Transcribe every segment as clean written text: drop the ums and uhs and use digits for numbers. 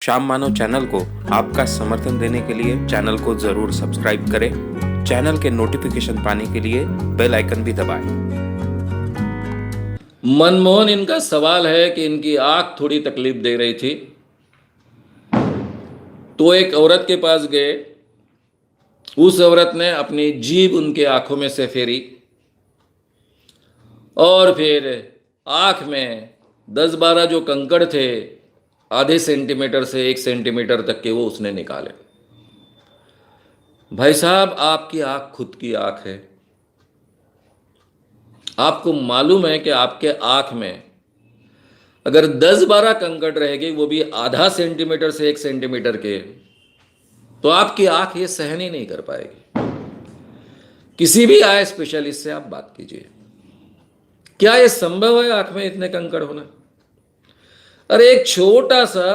श्याम मानव channel को आपका समर्थन देने के लिए चैनल को जरूर सब्सक्राइब करें। चैनल के नोटिफिकेशन पाने के लिए बेल आइकन भी दबाएं। मनमोहन इनका सवाल है कि इनकी आंख थोड़ी तकलीफ दे रही थी, तो एक औरत के पास गए। उस औरत ने अपनी जीभ उनके आंखों में से फेरी और फिर आंख में 10-12 जो कंकड़ थे, आधे सेंटीमीटर से 1 सेंटीमीटर तक के, वो उसने निकाले। भाई साहब, आपकी आंख खुद की आंख है। आपको मालूम है कि आपके आंख में अगर 10-12 कंकड़ रहेगी, वो भी आधा सेंटीमीटर से 1 सेंटीमीटर के, तो आपकी आंख ये सहन ही नहीं कर पाएगी। किसी भी आय स्पेशलिस्ट से आप बात कीजिए, क्या ये संभव है आंख में इतने कंकड़ होना? अरे एक छोटा सा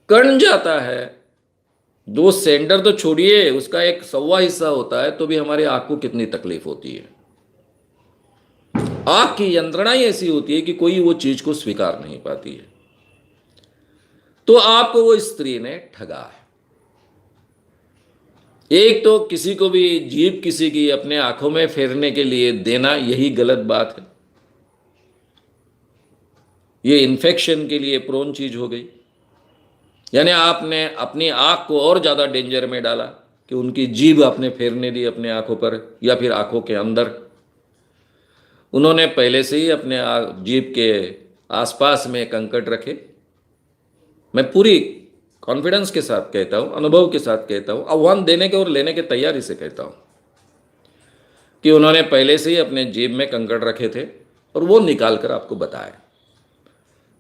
कण जाता है, 2 सेंटर तो छोड़िए, उसका 1/4 हिस्सा होता है, तो भी हमारी आंख को कितनी तकलीफ होती है। आंख की यंत्रणा ही ऐसी होती है कि कोई वो चीज को स्वीकार नहीं पाती है। तो आपको वो स्त्री ने ठगा है। एक तो किसी को भी जीभ किसी की अपने आंखों में फेरने के लिए देना, यही गलत बात है। ये इन्फेक्शन के लिए प्रोन चीज हो गई। यानी आपने अपनी आंख को और ज्यादा डेंजर में डाला कि उनकी जीभ आपने फेरने दी अपने आंखों पर या फिर आंखों के अंदर। उन्होंने पहले से ही अपने जीभ के आसपास में कंकड़ रखे। मैं पूरी कॉन्फिडेंस के साथ कहता हूं, अनुभव के साथ कहता हूं, आह्वान देने के और लेने के तैयारी से कहता हूं कि उन्होंने पहले से ही अपने जीभ में कंकड़ रखे थे और वो निकाल कर आपको बताया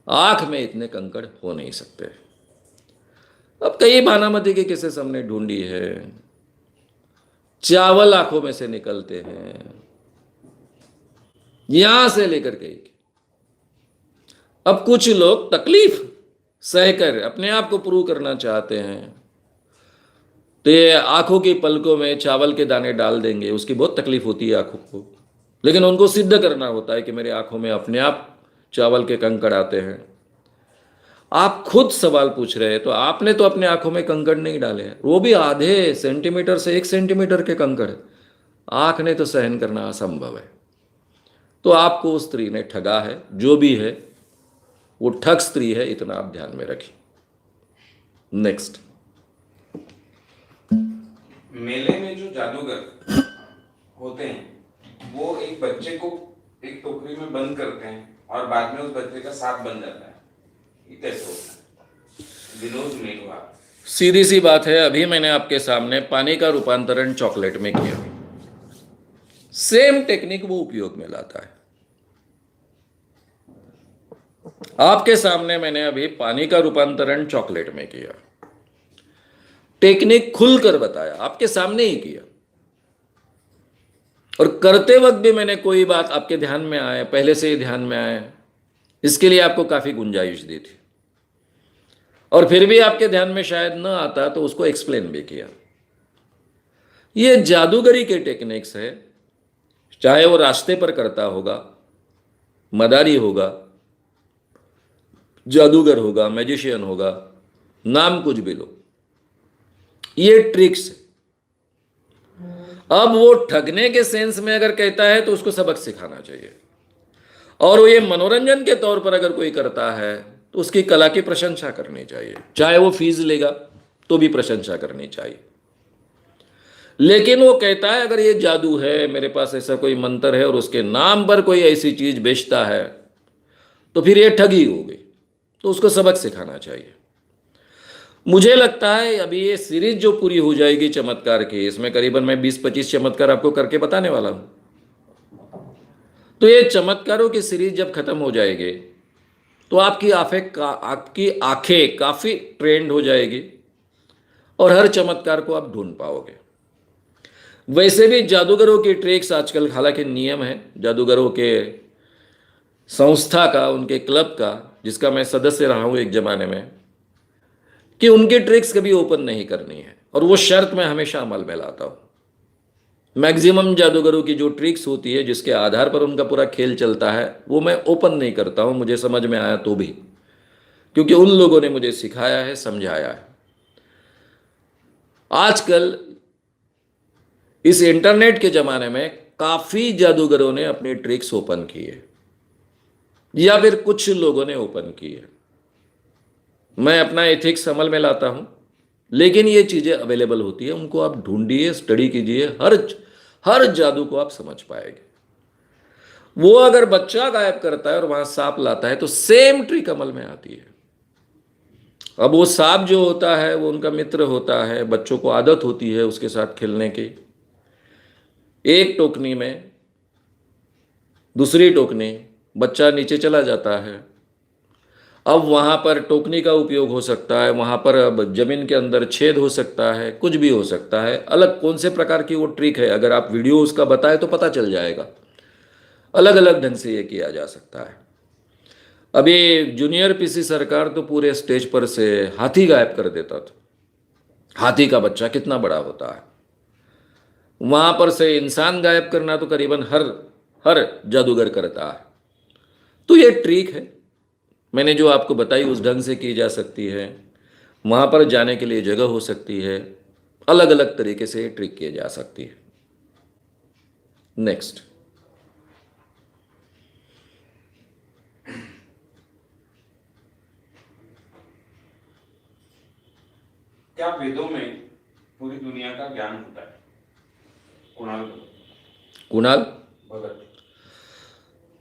आंख में इतने कंकड़ हो नहीं सकते। अब कई भानामती के किस्से हमने ढूंढी है। चावल आंखों में से निकलते हैं, यहां से लेकर के। अब कुछ लोग तकलीफ सहकर अपने आप को प्रूव करना चाहते हैं, तो ये आंखों की पलकों में चावल के दाने डाल देंगे। उसकी बहुत तकलीफ होती है आंखों को, लेकिन उनको सिद्ध करना होता है कि मेरे आंखों में अपने आप चावल के कंकड़ आते हैं। आप खुद सवाल पूछ रहे हैं, तो आपने तो अपने आंखों में कंकड़ नहीं डाले हैं, वो भी आधे सेंटीमीटर से 1 सेंटीमीटर के कंकड़। आंख ने तो सहन करना असंभव है। तो आपको उस स्त्री ने ठगा है। जो भी है वो ठग स्त्री है, इतना आप ध्यान में रखिए। नेक्स्ट। मेले में जो जादूगर होते हैं वो एक बच्चे को एक टोकरी में बंद करते हैं और बाद में उस बच्चे का सांप बन जाता है। ये कैसे होता है? विनोद मेघवाल। सीधी सी बात है, अभी मैंने आपके सामने पानी का रूपांतरण चॉकलेट में किया। सेम टेक्निक वो उपयोग में लाता है। आपके सामने मैंने अभी पानी का रूपांतरण चॉकलेट में किया, टेक्निक खुलकर बताया, आपके सामने ही किया। और करते वक्त भी मैंने कोई बात आपके ध्यान में आए, पहले से ही ध्यान में आए, इसके लिए आपको काफी गुंजाइश दी थी। और फिर भी आपके ध्यान में शायद न आता तो उसको एक्सप्लेन भी किया। ये जादूगरी के टेक्निक्स है, चाहे वो रास्ते पर करता होगा, मदारी होगा, जादूगर होगा, मैजिशियन होगा, नाम कुछ भी लो, ये ट्रिक्स है। अब वो ठगने के सेंस में अगर कहता है तो उसको सबक सिखाना चाहिए। और वो ये मनोरंजन के तौर पर अगर कोई करता है तो उसकी कला की प्रशंसा करनी चाहिए। चाहे वो फीस लेगा तो भी प्रशंसा करनी चाहिए। लेकिन वो कहता है अगर ये जादू है, मेरे पास ऐसा कोई मंत्र है और उसके नाम पर कोई ऐसी चीज बेचता है, तो फिर ये ठगी हो गई। तो उसको सबक सिखाना चाहिए। मुझे लगता है अभी ये सीरीज जो पूरी हो जाएगी चमत्कार की, इसमें करीबन मैं 20-25 चमत्कार आपको करके बताने वाला हूं। तो ये चमत्कारों की सीरीज जब खत्म हो जाएगी तो आपकी आंखें काफी ट्रेंड हो जाएगी और हर चमत्कार को आप ढूंढ पाओगे। वैसे भी जादूगरों की ट्रिक्स आजकल, हालांकि नियम है जादूगरों के संस्था का, उनके क्लब का, जिसका मैं सदस्य रहा हूं एक जमाने में, कि उनकी ट्रिक्स कभी ओपन नहीं करनी है, और वो शर्त मैं हमेशा अमल में लाता हूं। मैक्सिमम जादूगरों की जो ट्रिक्स होती है, जिसके आधार पर उनका पूरा खेल चलता है, वो मैं ओपन नहीं करता हूं, मुझे समझ में आया तो भी। क्योंकि उन लोगों ने मुझे सिखाया है, समझाया है। आजकल इस इंटरनेट के जमाने में काफी जादूगरों ने अपनी ट्रिक्स ओपन की है, या फिर कुछ लोगों ने ओपन की है। मैं अपना एथिक्स अमल में लाता हूं, लेकिन ये चीजें अवेलेबल होती है, उनको आप ढूंढिए, स्टडी कीजिए, हर जादू को आप समझ पाएंगे। वो अगर बच्चा गायब करता है और वहां सांप लाता है तो सेम ट्रिक अमल में आती है। अब वो सांप जो होता है वो उनका मित्र होता है, बच्चों को आदत होती है उसके साथ खेलने की। एक टोकनी में दूसरी टोकनी, बच्चा नीचे चला जाता है। अब वहां पर टोकनी का उपयोग हो सकता है, वहां पर अब जमीन के अंदर छेद हो सकता है, कुछ भी हो सकता है। अलग कौन से प्रकार की वो ट्रिक है, अगर आप वीडियो उसका बताए तो पता चल जाएगा। अलग अलग ढंग से ये किया जा सकता है। अभी जूनियर पीसी सरकार तो पूरे स्टेज पर से हाथी गायब कर देता था। हाथी का बच्चा कितना बड़ा होता है। वहां पर से इंसान गायब करना तो करीबन हर हर जादूगर करता है। तो ये ट्रिक है, मैंने जो आपको बताई उस ढंग से की जा सकती है। वहां पर जाने के लिए जगह हो सकती है, अलग अलग तरीके से ये ट्रिक की जा सकती है। नेक्स्ट, क्या वेदों में पूरी दुनिया का ज्ञान होता है? कुणाल कुणाल भगत।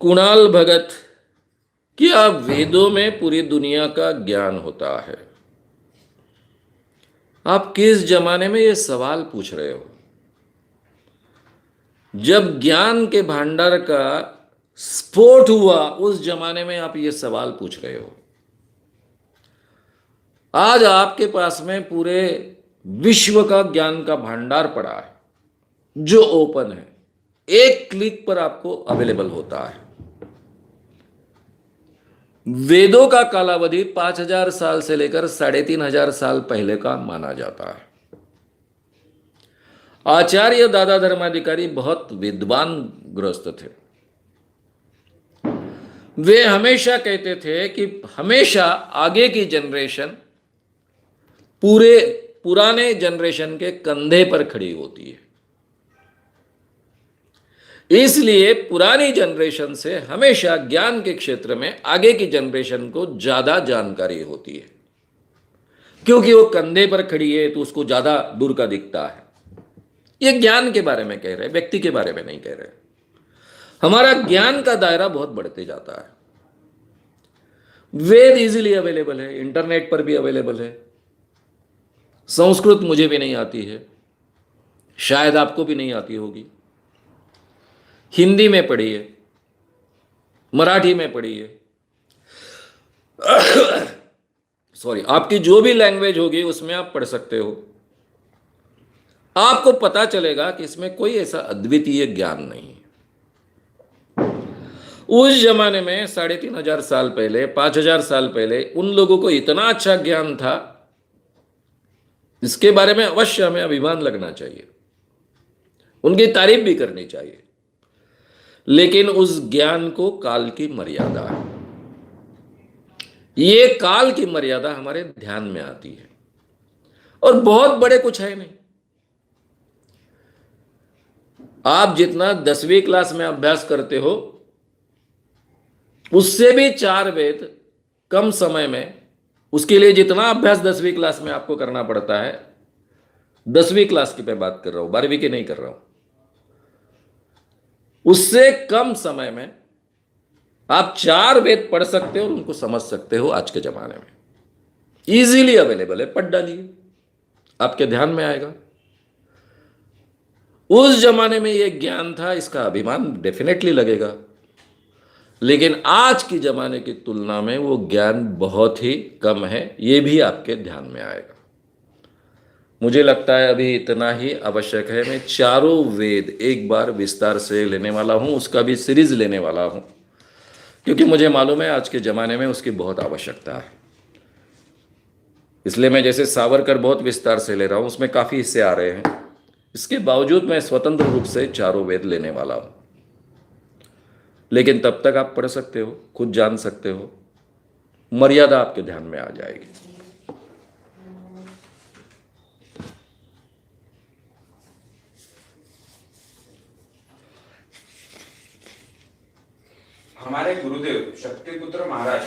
कुणाल भगत, क्या वेदों में पूरी दुनिया का ज्ञान होता है? आप किस जमाने में ये सवाल पूछ रहे हो? जब ज्ञान के भंडार का स्फोट हुआ उस जमाने में आप ये सवाल पूछ रहे हो। आज आपके पास में पूरे विश्व का ज्ञान का भंडार पड़ा है जो ओपन है, एक क्लिक पर आपको अवेलेबल होता है। वेदों का कालावधि 5000 साल से लेकर 3500 साल पहले का माना जाता है। आचार्य दादा धर्माधिकारी बहुत विद्वान गृहस्थ थे। वे हमेशा कहते थे कि हमेशा आगे की जनरेशन पूरे पुराने जनरेशन के कंधे पर खड़ी होती है। इसलिए पुरानी जनरेशन से हमेशा ज्ञान के क्षेत्र में आगे की जनरेशन को ज्यादा जानकारी होती है, क्योंकि वो कंधे पर खड़ी है तो उसको ज्यादा दूर का दिखता है। ये ज्ञान के बारे में कह रहे हैं, व्यक्ति के बारे में नहीं कह रहे। हमारा ज्ञान का दायरा बहुत बढ़ते जाता है। वेद इजीली अवेलेबल है, इंटरनेट पर भी अवेलेबल है। संस्कृत मुझे भी नहीं आती है, शायद आपको भी नहीं आती होगी। हिंदी में पढ़िए, मराठी में पढ़िए, सॉरी, आपकी जो भी लैंग्वेज होगी उसमें आप पढ़ सकते हो। आपको पता चलेगा कि इसमें कोई ऐसा अद्वितीय ज्ञान नहीं है। उस जमाने में 3500 साल पहले, 5000 साल पहले उन लोगों को इतना अच्छा ज्ञान था, इसके बारे में अवश्य हमें अभिमान लगना चाहिए, उनकी तारीफ भी करनी चाहिए। लेकिन उस ज्ञान को काल की मर्यादा है। ये काल की मर्यादा हमारे ध्यान में आती है, और बहुत बड़े कुछ है नहीं। आप जितना 10वीं क्लास में अभ्यास करते हो उससे भी 4 वेद कम समय में, उसके लिए जितना अभ्यास 10वीं क्लास में आपको करना पड़ता है, 10वीं क्लास की मैं बात कर रहा हूं, 12वीं की नहीं कर रहा हूं, उससे कम समय में आप 4 वेद पढ़ सकते हो और उनको समझ सकते हो। आज के जमाने में इजीली अवेलेबल है, पढ़ डालिए, आपके ध्यान में आएगा। उस जमाने में यह ज्ञान था, इसका अभिमान डेफिनेटली लगेगा। लेकिन आज की जमाने की तुलना में वो ज्ञान बहुत ही कम है, ये भी आपके ध्यान में आएगा। मुझे लगता है अभी इतना ही आवश्यक है। मैं चारों वेद एक बार विस्तार से लेने वाला हूं, उसका भी सीरीज लेने वाला हूं, क्योंकि मुझे मालूम है आज के ज़माने में उसकी बहुत आवश्यकता है। इसलिए मैं जैसे सावरकर बहुत विस्तार से ले रहा हूं, उसमें काफ़ी हिस्से आ रहे हैं। इसके बावजूद मैं स्वतंत्र रूप से चारों वेद लेने वाला हूं। लेकिन तब तक आप पढ़ सकते हो, खुद जान सकते हो। मर्यादा आपके ध्यान में आ जाएगी। हमारे गुरुदेव शक्तिपुत्र महाराज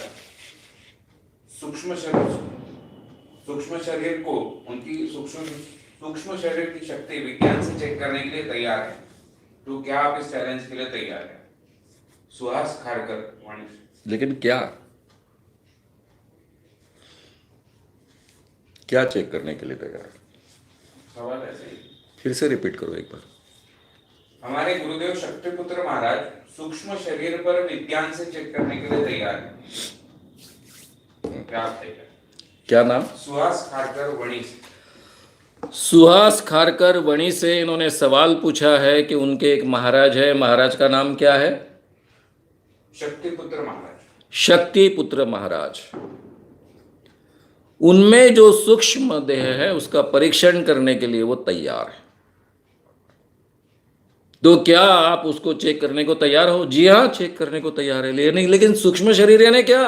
सूक्ष्म शरीर को उनकी सूक्ष्म शरीर की शक्ति विज्ञान से चेक करने के लिए तैयार है, तो क्या आप इस चैलेंज के लिए तैयार हैं? सुहास खारकर वाणी। लेकिन क्या चेक करने के लिए तैयार? सवाल ऐसे ही। फिर से रिपीट करो एक बार। हमारे गुरुदेव शक्तिपुत्र महाराज सूक्ष्म शरीर पर विज्ञान से चेक करने के लिए तैयार है, क्या आप तैयार? क्या नाम? सुहास खारकर वणी। सुहास खारकर वणी से इन्होंने सवाल पूछा है कि उनके एक महाराज है, महाराज का नाम क्या है? शक्तिपुत्र महाराज। शक्तिपुत्र महाराज। उनमें जो सूक्ष्म देह है उसका परीक्षण करने के लिए वो तैयार है। तो क्या आप उसको चेक करने को तैयार हो? जी हाँ, चेक करने को तैयार है। लेकिन सूक्ष्म शरीर यानी क्या,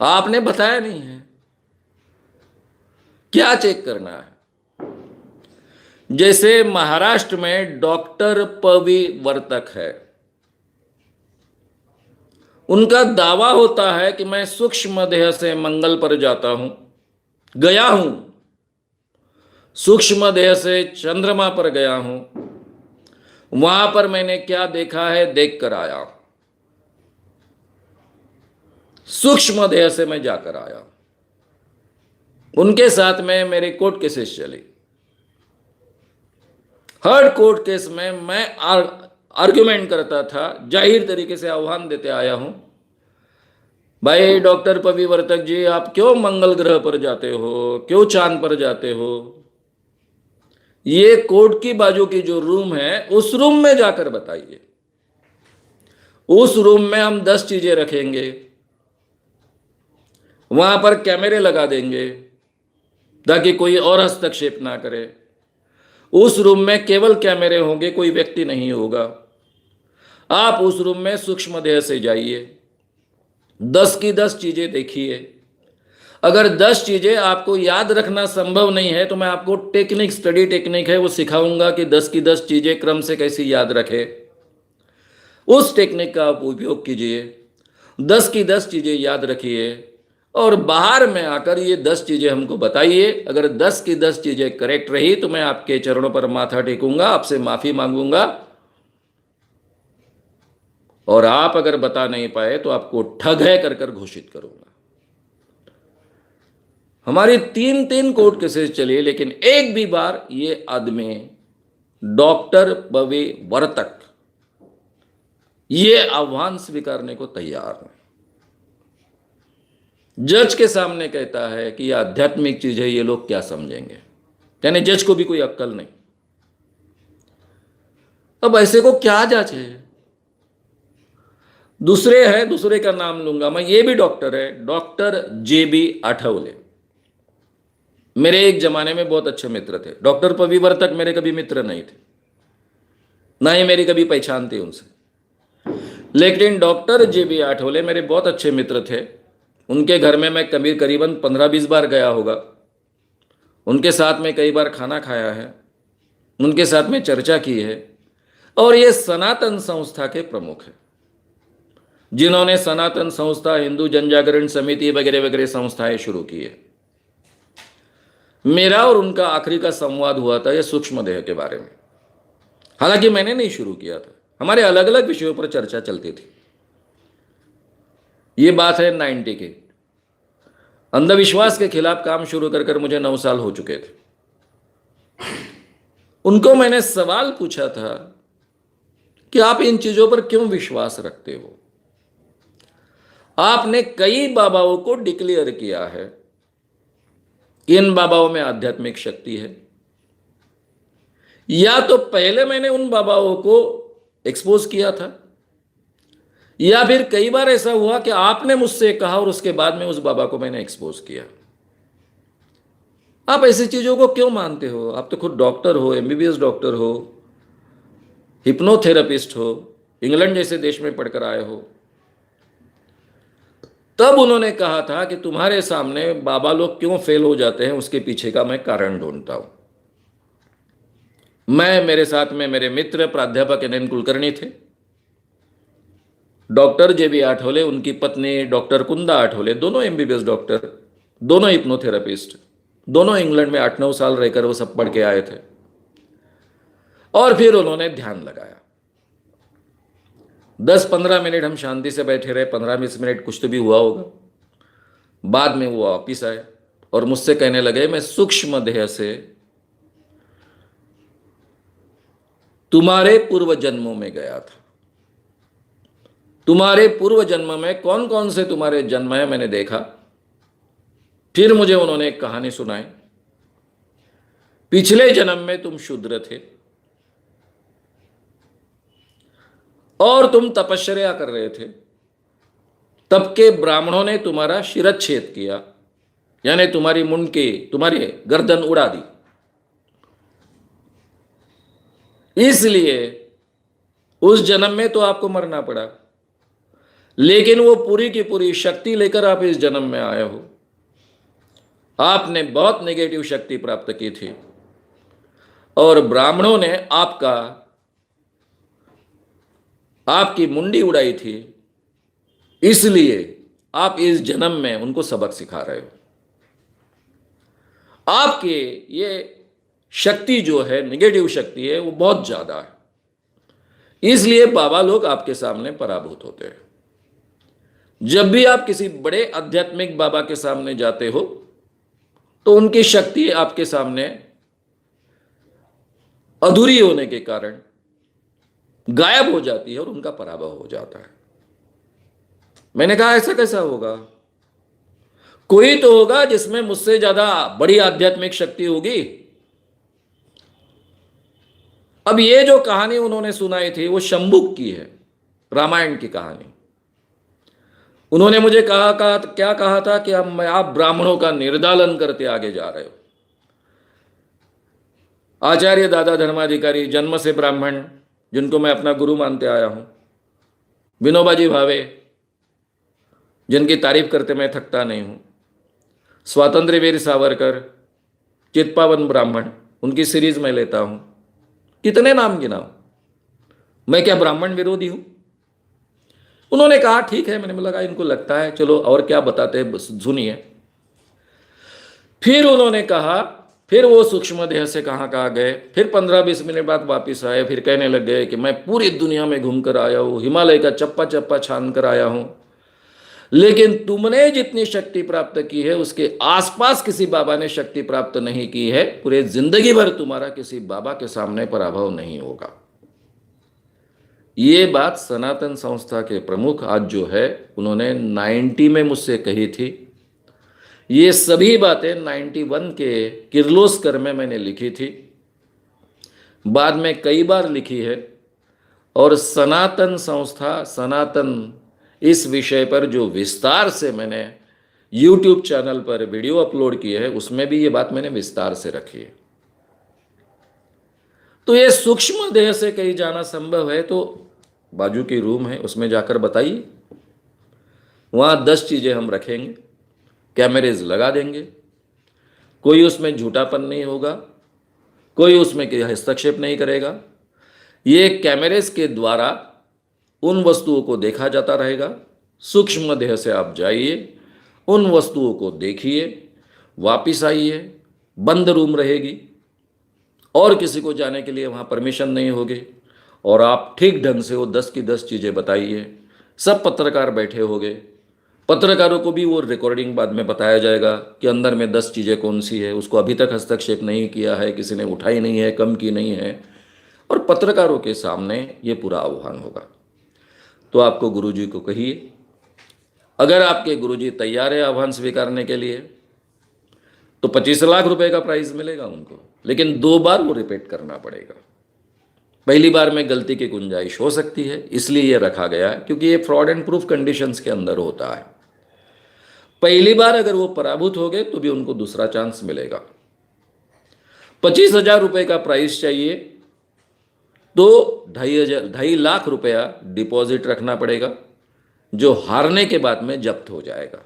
आपने बताया नहीं है। क्या चेक करना है? जैसे महाराष्ट्र में डॉक्टर पविवर्तक है, उनका दावा होता है कि मैं सूक्ष्म देह से मंगल पर जाता हूं, गया हूं, सूक्ष्म देह से चंद्रमा पर गया हूं, वहां पर मैंने क्या देखा है देख कर आया, सूक्ष्म देह से मैं जाकर आया। उनके साथ में मेरे कोर्ट केसेस चली। हर कोर्ट केस में मैं आर्ग्यूमेंट करता था, जाहिर तरीके से आह्वान देते आया हूं, भाई डॉक्टर पविवर्तक जी, आप क्यों मंगल ग्रह पर जाते हो, क्यों चांद पर जाते हो? ये कोर्ट की बाजू की जो रूम है उस रूम में जाकर बताइए। उस रूम में हम 10 चीजें रखेंगे, वहां पर कैमरे लगा देंगे ताकि कोई और हस्तक्षेप ना करे। उस रूम में केवल कैमरे होंगे, कोई व्यक्ति नहीं होगा। आप उस रूम में सूक्ष्म देह से जाइए, 10 की 10 चीजें देखिए। अगर 10 चीजें आपको याद रखना संभव नहीं है तो मैं आपको स्टडी टेक्निक है वो सिखाऊंगा कि 10 की 10 चीजें क्रम से कैसे याद रखें। उस टेक्निक का आप उपयोग कीजिए, 10 की 10 चीजें याद रखिए और बाहर में आकर ये 10 चीजें हमको बताइए। अगर 10 की 10 चीजें करेक्ट रही तो मैं आपके चरणों पर माथा टेकूंगा, आपसे माफी मांगूंगा, और आप अगर बता नहीं पाए तो आपको ठग है कर घोषित करूंगा। हमारी 3 कोर्ट केसेस चली, लेकिन एक भी बार ये आदमी डॉक्टर पविवर्तक ये आह्वान स्वीकारने को तैयार नहीं। जज के सामने कहता है कि यह आध्यात्मिक चीज है, ये लोग क्या समझेंगे, यानी जज को भी कोई अक्ल नहीं। अब ऐसे को क्या जांचे? दूसरे का नाम लूंगा मैं, ये भी डॉक्टर है, डॉक्टर JB आठवले। मेरे एक जमाने में बहुत अच्छे मित्र थे। डॉक्टर पविवर्तक मेरे कभी मित्र नहीं थे, ना ही मेरी कभी पहचान थी उनसे, लेकिन डॉक्टर JB आठवले मेरे बहुत अच्छे मित्र थे। उनके घर में मैं करीबन 15-20 बार गया होगा, उनके साथ में कई बार खाना खाया है, उनके साथ में चर्चा की है। और ये सनातन संस्था के प्रमुख है, जिन्होंने सनातन संस्था, हिंदू जनजागरण समिति वगैरह वगैरह संस्थाएं शुरू की है। मेरा और उनका आखिरी का संवाद हुआ था यह सूक्ष्म देह के बारे में। हालांकि मैंने नहीं शुरू किया था, हमारे अलग अलग विषयों पर चर्चा चलती थी। ये बात है 90 की। अंधविश्वास के खिलाफ काम शुरू कर मुझे 9 साल हो चुके थे। उनको मैंने सवाल पूछा था कि आप इन चीजों पर क्यों विश्वास रखते हो? आपने कई बाबाओं को डिक्लेयर किया है कि इन बाबाओं में आध्यात्मिक शक्ति है, या तो पहले मैंने उन बाबाओं को एक्सपोज किया था, या फिर कई बार ऐसा हुआ कि आपने मुझसे कहा और उसके बाद में उस बाबा को मैंने एक्सपोज किया। आप ऐसी चीजों को क्यों मानते हो? आप तो खुद डॉक्टर हो, MBBS डॉक्टर हो, हिप्नोथेरेपिस्ट हो, इंग्लैंड जैसे देश में पढ़कर आए हो। तब उन्होंने कहा था कि तुम्हारे सामने बाबा लोग क्यों फेल हो जाते हैं उसके पीछे का मैं कारण ढूंढता हूं। मेरे साथ में मेरे मित्र प्राध्यापक NN कुलकर्णी थे, डॉक्टर JB आठवले, उनकी पत्नी डॉक्टर कुंदा आठवले, दोनों MBBS डॉक्टर, दोनों हिप्नोथेरेपिस्ट, दोनों इंग्लैंड में 8-9 साल रहकर वो सब पढ़ के आए थे। और फिर उन्होंने ध्यान लगाया। 10-15 मिनट हम शांति से बैठे रहे, 15-20 मिनट कुछ तो भी हुआ होगा। बाद में वो वापिस आए और मुझसे कहने लगे, मैं सूक्ष्म देह से तुम्हारे पूर्व जन्मों में गया था, तुम्हारे पूर्व जन्म में कौन कौन से तुम्हारे जन्म है मैंने देखा। फिर मुझे उन्होंने एक कहानी सुनाई। पिछले जन्म में तुम शूद्र थे और तुम तपश्चर्या कर रहे थे, तब के ब्राह्मणों ने तुम्हारा शिरच्छेद किया, यानी तुम्हारी मुंडकी, तुम्हारी गर्दन उड़ा दी। इसलिए उस जन्म में तो आपको मरना पड़ा, लेकिन वो पूरी की पूरी शक्ति लेकर आप इस जन्म में आए हो। आपने बहुत नेगेटिव शक्ति प्राप्त की थी और ब्राह्मणों ने आपकी मुंडी उड़ाई थी, इसलिए आप इस जन्म में उनको सबक सिखा रहे हो। आपके ये शक्ति जो है, नेगेटिव शक्ति है, वो बहुत ज्यादा है, इसलिए बाबा लोग आपके सामने पराभूत होते हैं। जब भी आप किसी बड़े आध्यात्मिक बाबा के सामने जाते हो तो उनकी शक्ति आपके सामने अधूरी होने के कारण गायब हो जाती है और उनका पराभव हो जाता है। मैंने कहा ऐसा कैसा होगा? कोई तो होगा जिसमें मुझसे ज्यादा बड़ी आध्यात्मिक शक्ति होगी। अब ये जो कहानी उन्होंने सुनाई थी वो शंबुक की है, रामायण की कहानी। उन्होंने मुझे क्या कहा था कि आप ब्राह्मणों का निर्दालन करते आगे जा रहे हो। आचार्य दादा धर्माधिकारी, जन्म से ब्राह्मण, जिनको मैं अपना गुरु मानते आया हूं, विनोबाजी भावे, जिनकी तारीफ करते मैं थकता नहीं हूं, स्वातंत्र्य वीर सावरकर, चित्पावन ब्राह्मण, उनकी सीरीज मैं लेता हूं। कितने नाम गिनाऊं? मैं क्या ब्राह्मण विरोधी हूं? उन्होंने कहा ठीक है। मैंने लगा इनको लगता है, चलो और क्या बताते हैं सुनिए। फिर उन्होंने कहा, फिर वो सूक्ष्म देह से कहाँ गए, फिर 15-20 मिनट बाद वापिस आए, फिर कहने लग गए कि मैं पूरी दुनिया में घूम कर आया हूँ, हिमालय का चप्पा चप्पा छान कर आया हूँ, लेकिन तुमने जितनी शक्ति प्राप्त की है उसके आसपास किसी बाबा ने शक्ति प्राप्त नहीं की है। पूरे जिंदगी भर तुम्हारा किसी बाबा के सामने पराभव नहीं होगा। ये बात सनातन संस्था के प्रमुख आज जो है, उन्होंने 90 में मुझसे कही थी। ये सभी बातें 91 के किर्लोस्कर में मैंने लिखी थी, बाद में कई बार लिखी है। और सनातन संस्था, सनातन इस विषय पर जो विस्तार से मैंने YouTube चैनल पर वीडियो अपलोड किए है, उसमें भी ये बात मैंने विस्तार से रखी है। तो ये सूक्ष्म देह से कहीं जाना संभव है तो बाजू की रूम है, उसमें जाकर बताइए। वहाँ 10 चीज़ें हम रखेंगे, कैमरेज लगा देंगे, कोई उसमें झूठापन नहीं होगा, कोई उसमें हस्तक्षेप नहीं करेगा। ये कैमरेज के द्वारा उन वस्तुओं को देखा जाता रहेगा। सूक्ष्म देह से आप जाइए, उन वस्तुओं को देखिए, वापिस आइए। बंद रूम रहेगी और किसी को जाने के लिए वहाँ परमिशन नहीं होगी, और आप ठीक ढंग से वो 10 की 10 चीज़ें बताइए। सब पत्रकार बैठे होंगे, पत्रकारों को भी वो रिकॉर्डिंग बाद में बताया जाएगा कि अंदर में 10 चीज़ें कौन सी है, उसको अभी तक हस्तक्षेप नहीं किया है, किसी ने उठाई नहीं है, कम की नहीं है, और पत्रकारों के सामने ये पूरा आह्वान होगा। तो आपको गुरुजी को कहिए, अगर आपके गुरुजी तैयार है आह्वान स्वीकारने के लिए तो 25 लाख रुपए का प्राइज मिलेगा उनको, लेकिन 2 बार वो रिपीट करना पड़ेगा। पहली बार में गलती की गुंजाइश हो सकती है, इसलिए ये रखा गया है, क्योंकि ये फ्रॉड एंड प्रूफ कंडीशंस के अंदर होता है। पहली बार अगर वो पराभूत हो गए तो भी उनको दूसरा चांस मिलेगा। 25,000 रुपए का प्राइस चाहिए तो 2.5 लाख रुपया डिपॉजिट रखना पड़ेगा। जो हारने के बाद में जब्त हो जाएगा।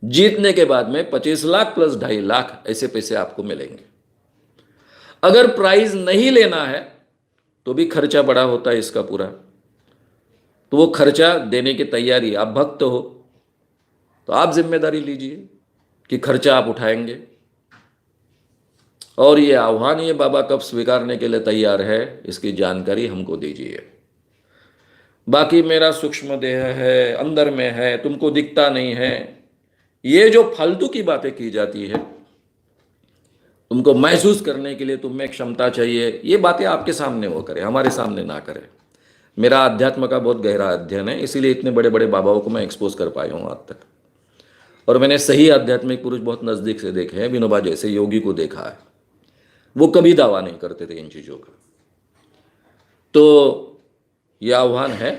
जीतने के बाद में 25 लाख प्लस 2.5 लाख ऐसे पैसे आपको मिलेंगे। अगर प्राइज नहीं लेना है तो भी खर्चा बड़ा होता है इसका पूरा, तो वो खर्चा देने की तैयारी, आप भक्त हो तो आप जिम्मेदारी लीजिए कि खर्चा आप उठाएंगे। और ये आह्वान ये बाबा कब स्वीकारने के लिए तैयार है, इसकी जानकारी हमको दीजिए। बाकी मेरा सूक्ष्म देह है, अंदर में है, तुमको दिखता नहीं है, ये जो फालतू की बातें की जाती है, तुमको महसूस करने के लिए तुम में क्षमता चाहिए, ये बातें आपके सामने वो करे, हमारे सामने ना करे। मेरा अध्यात्म का बहुत गहरा अध्ययन है, इसीलिए इतने बड़े बड़े बाबाओं को मैं एक्सपोज कर पाया हूँ आज तक। और मैंने सही आध्यात्मिक पुरुष बहुत नज़दीक से देखे हैं, विनोबा जैसे योगी को देखा है, वो कभी दावा नहीं करते थे इन चीज़ों का। तो यह आह्वान है,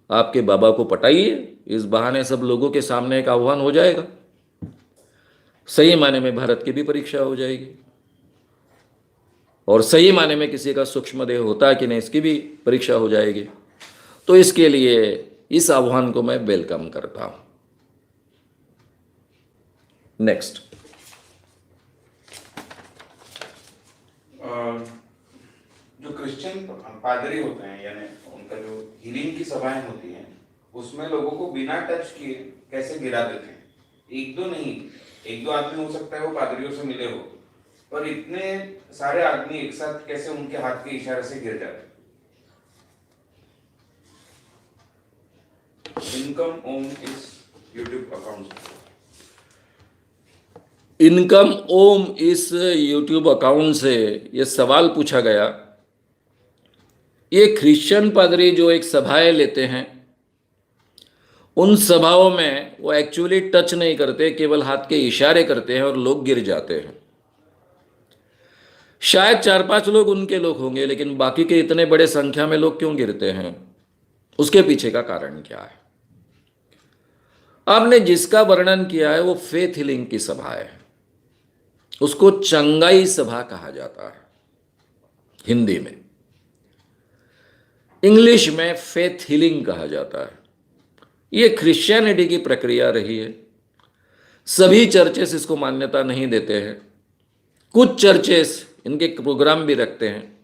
आपके बाबा को पटाइए, इस बहाने सब लोगों के सामने एक आह्वान हो जाएगा, सही माने में भारत की भी परीक्षा हो जाएगी, और सही माने में किसी का सूक्ष्म देह होता है कि नहीं इसकी भी परीक्षा हो जाएगी। तो इसके लिए इस आह्वान को मैं वेलकम करता हूं। नेक्स्ट, जो क्रिश्चियन पादरी होते हैं, यानी उनका जो हीलिंग की सभाएं होती हैं, उसमें लोगों को बिना टच किए कैसे गिरा देते हैं। एक दो नहीं, एक दो आदमी हो सकता है वो पादरियों से मिले हो, पर इतने सारे आदमी एक साथ कैसे उनके हाथ के इशारे से गिर जाते हैं। इनकम ओम इस यूट्यूब अकाउंट, इनकम ओम इस यूट्यूब अकाउंट से ये सवाल पूछा गया। ये क्रिश्चियन पादरी जो एक सभाएं लेते हैं, उन सभाओं में वो एक्चुअली टच नहीं करते, केवल हाथ के इशारे करते हैं और लोग गिर जाते हैं। शायद 4-5 लोग उनके लोग होंगे, लेकिन बाकी के इतने बड़े संख्या में लोग क्यों गिरते हैं, उसके पीछे का कारण क्या है? आपने जिसका वर्णन किया है वो फेथ हीलिंग की सभा है, उसको चंगाई सभा कहा जाता है हिंदी में, इंग्लिश में फेथ हीलिंग कहा जाता है। ये क्रिश्चियनिटी की प्रक्रिया रही है, सभी चर्चेस इसको मान्यता नहीं देते हैं, कुछ चर्चेस इनके प्रोग्राम भी रखते हैं।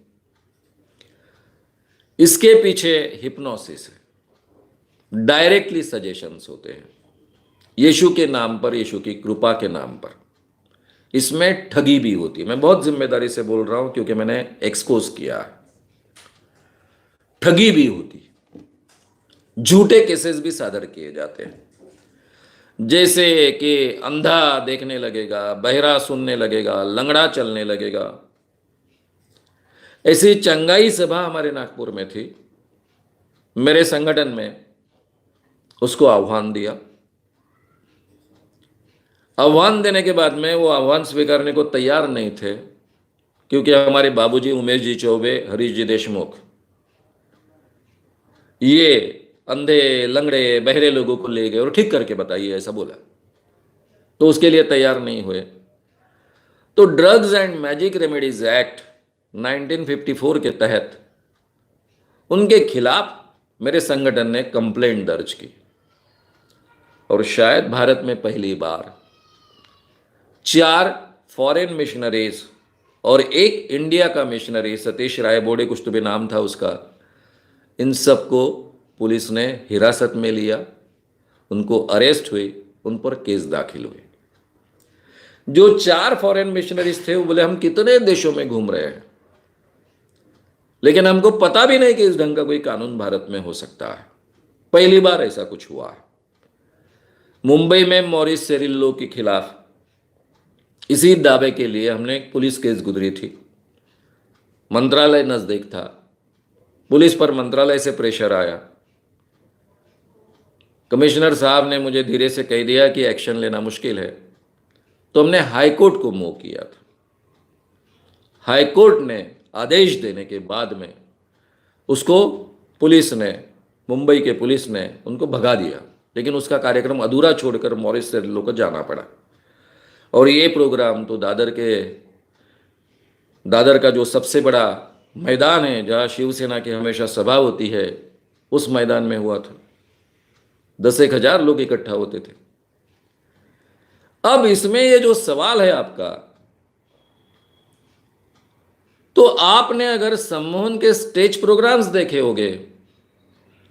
इसके पीछे हिप्नोसिस है, डायरेक्टली सजेशंस होते हैं यीशु के नाम पर, यीशु की कृपा के नाम पर। इसमें ठगी भी होती है, मैं बहुत जिम्मेदारी से बोल रहा हूं क्योंकि मैंने एक्सपोज किया है। ठगी भी होती, झूठे केसेस भी सादर किए जाते हैं, जैसे कि अंधा देखने लगेगा, बहरा सुनने लगेगा, लंगड़ा चलने लगेगा। ऐसी चंगाई सभा हमारे नागपुर में थी, मेरे संगठन में उसको आह्वान दिया। आह्वान देने के बाद में वो आह्वान स्वीकारने को तैयार नहीं थे, क्योंकि हमारे बाबूजी उमेश जी चौबे, हरीश जी देशमुख, ये अंधे लंगड़े बहरे लोगों को ले गए और ठीक करके बताइए, ऐसा बोला। तो उसके लिए तैयार नहीं हुए। तो drugs and magic remedies act 1954 के तहत उनके खिलाफ मेरे संगठन ने कंप्लेंट दर्ज की, और शायद भारत में पहली बार 4 फॉरेन मिशनरीज और 1 इंडिया का मिशनरी, सतीश राय बोडे कुछ तो भी नाम था उसका, इन सबको पुलिस ने हिरासत में लिया, उनको अरेस्ट हुई, उन पर केस दाखिल हुए। जो 4 फॉरेन मिशनरीज थे वो बोले हम कितने देशों में घूम रहे हैं, लेकिन हमको पता भी नहीं कि इस ढंग का कोई कानून भारत में हो सकता है। पहली बार ऐसा कुछ हुआ है। मुंबई में मॉरिस सेरिल्लो के खिलाफ इसी दावे के लिए हमने एक पुलिस केस गुजरी थी। मंत्रालय नजदीक था, पुलिस पर मंत्रालय से प्रेशर आया, कमिश्नर साहब ने मुझे धीरे से कह दिया कि एक्शन लेना मुश्किल है, तो हमने हाईकोर्ट को मूव किया था। हाईकोर्ट ने आदेश देने के बाद में उसको पुलिस ने, मुंबई के पुलिस ने उनको भगा दिया, लेकिन उसका कार्यक्रम अधूरा छोड़कर मॉरिस सेरिल्लो को जाना पड़ा। और ये प्रोग्राम तो दादर का जो सबसे बड़ा मैदान है, जहाँ शिवसेना की हमेशा सभा होती है, उस मैदान में हुआ था। 10,000 लोग इकट्ठा होते थे। अब इसमें ये जो सवाल है आपका, तो आपने अगर सम्मोहन के स्टेज प्रोग्राम्स देखे होंगे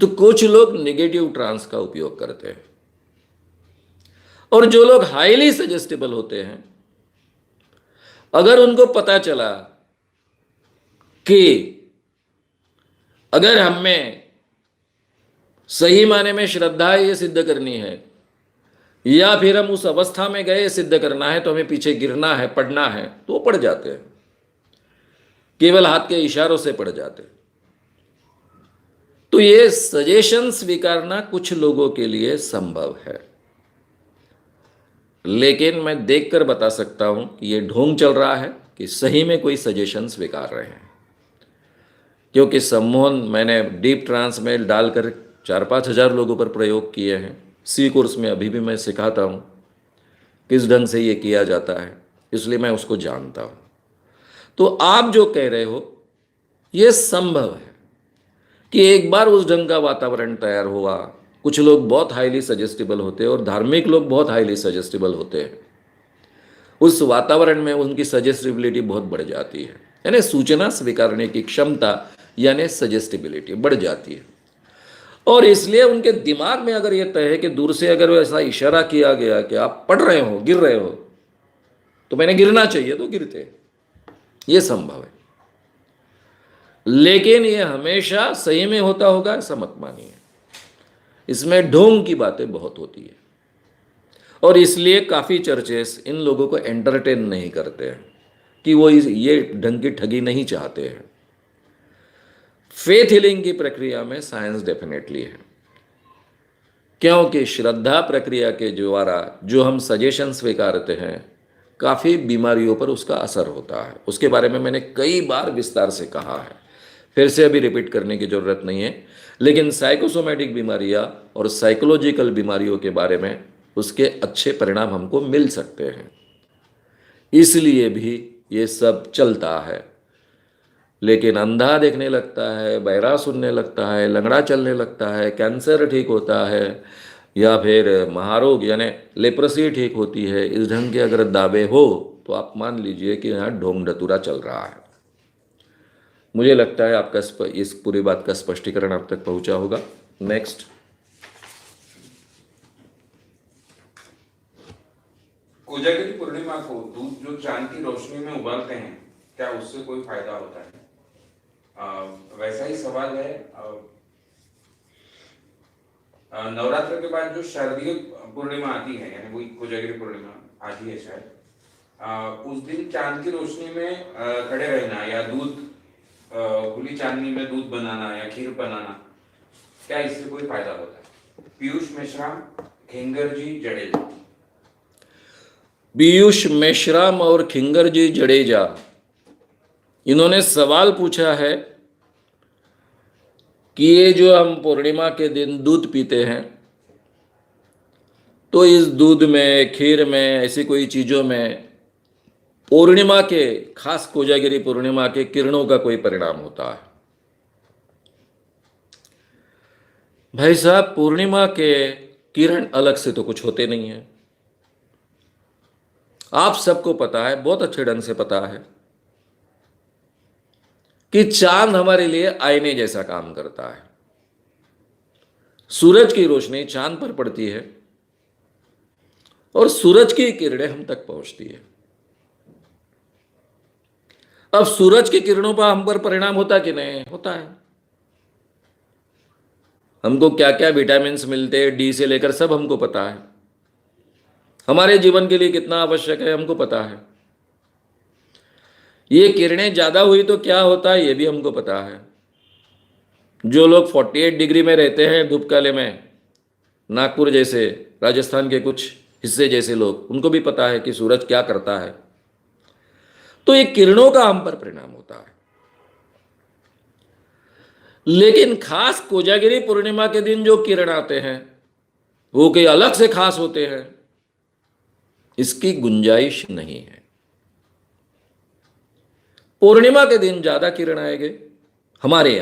तो कुछ लोग नेगेटिव ट्रांस का उपयोग करते हैं, और जो लोग हाईली सजेस्टेबल होते हैं, अगर उनको पता चला कि अगर हमें सही माने में श्रद्धा ये सिद्ध करनी है, या फिर हम उस अवस्था में गए सिद्ध करना है, तो हमें पीछे गिरना है, पढ़ना है, तो वो पढ़ जाते हैं, केवल हाथ के इशारों से पढ़ जाते हैं। तो ये सजेशन स्वीकारना कुछ लोगों के लिए संभव है, लेकिन मैं देखकर बता सकता हूं कि ये ढोंग चल रहा है कि सही में कोई सजेशन स्वीकार रहे हैं। क्योंकि सम्मोहन मैंने डीप ट्रांस में डालकर 4-5 हज़ार लोगों पर प्रयोग किए हैं। सी कोर्स में अभी भी मैं सिखाता हूँ किस ढंग से ये किया जाता है, इसलिए मैं उसको जानता हूँ। तो आप जो कह रहे हो ये संभव है कि एक बार उस ढंग का वातावरण तैयार हुआ, कुछ लोग बहुत हाईली सजेस्टेबल होते हैं और धार्मिक लोग बहुत हाईली सजेस्टेबल होते हैं, उस वातावरण में उनकी सजेस्टिबिलिटी बहुत बढ़ जाती है, यानी सूचना स्वीकारने की क्षमता यानी सजेस्टिबिलिटी बढ़ जाती है। और इसलिए उनके दिमाग में अगर यह तय है कि दूर से अगर ऐसा इशारा किया गया कि आप पढ़ रहे हो, गिर रहे हो, तो मैंने गिरना चाहिए, तो गिरते हैं, ये संभव है। लेकिन ये हमेशा सही में होता होगा ऐसा मत मानिए, इसमें ढोंग की बातें बहुत होती है, और इसलिए काफ़ी चर्चेस इन लोगों को एंटरटेन नहीं करते हैं कि वो ये ढंग की ठगी नहीं चाहते हैं। फेथ हीलिंग की प्रक्रिया में साइंस डेफिनेटली है, क्योंकि श्रद्धा प्रक्रिया के द्वारा जो हम सजेशन स्वीकारते हैं, काफ़ी बीमारियों पर उसका असर होता है। उसके बारे में मैंने कई बार विस्तार से कहा है, फिर से अभी रिपीट करने की ज़रूरत नहीं है। लेकिन साइकोसोमेटिक बीमारियां और साइकोलॉजिकल बीमारियों के बारे में उसके अच्छे परिणाम हमको मिल सकते हैं, इसलिए भी ये सब चलता है। लेकिन अंधा देखने लगता है, बहरा सुनने लगता है, लंगड़ा चलने लगता है, कैंसर ठीक होता है, या फिर महारोग यानी लेप्रोसी ठीक होती है, इस ढंग के अगर दावे हो तो आप मान लीजिए कि यहाँ ढोंग डतूरा चल रहा है। मुझे लगता है आपका इस पूरी बात का स्पष्टीकरण आप तक पहुंचा होगा। नेक्स्ट, कोजागिरी पूर्णिमा को दूध जो चांद की रोशनी में उबालते हैं, क्या उससे कोई फायदा होता है? वैसा ही सवाल है, नवरात्र के बाद जो शारदीय पूर्णिमा आती है, यानी वही कोजागिरी पूर्णिमा आती है शायद, उस दिन चांद की रोशनी में खड़े रहना या दूध खुली चांदनी में दूध बनाना या खीर बनाना, क्या इससे कोई फायदा होता है? पीयूष मेश्राम, खिंगरजी जडेजा। पीयूष मेश्राम और खिंगरजी जडेजा, इन्होंने सवाल पूछा है कि ये जो हम पूर्णिमा के दिन दूध पीते हैं, तो इस दूध में, खीर में, ऐसी कोई चीज़ों में पूर्णिमा के, खास कोजागिरी पूर्णिमा के किरणों का कोई परिणाम होता है? भाई साहब, पूर्णिमा के किरण अलग से तो कुछ होते नहीं है। आप सबको पता है, बहुत अच्छे ढंग से पता है कि चांद हमारे लिए आईने जैसा काम करता है। सूरज की रोशनी चांद पर पड़ती है और सूरज की किरणें हम तक पहुंचती है। अब सूरज की किरणों पर हम पर परिणाम होता कि नहीं होता है? हमको क्या क्या विटामिन मिलते हैं, डी से लेकर सब हमको पता है। हमारे जीवन के लिए कितना आवश्यक है हमको पता है। ये किरणें ज्यादा हुई तो क्या होता है ये भी हमको पता है। जो लोग 48 डिग्री में रहते हैं धूपकाले में, नागपुर जैसे, राजस्थान के कुछ हिस्से जैसे लोग, उनको भी पता है कि सूरज क्या करता है। तो ये किरणों का हम पर परिणाम होता है। लेकिन खास कोजागिरी पूर्णिमा के दिन जो किरण आते हैं वो कई अलग से खास होते हैं, इसकी गुंजाइश नहीं है। पूर्णिमा के दिन ज्यादा किरण आएंगे। हमारे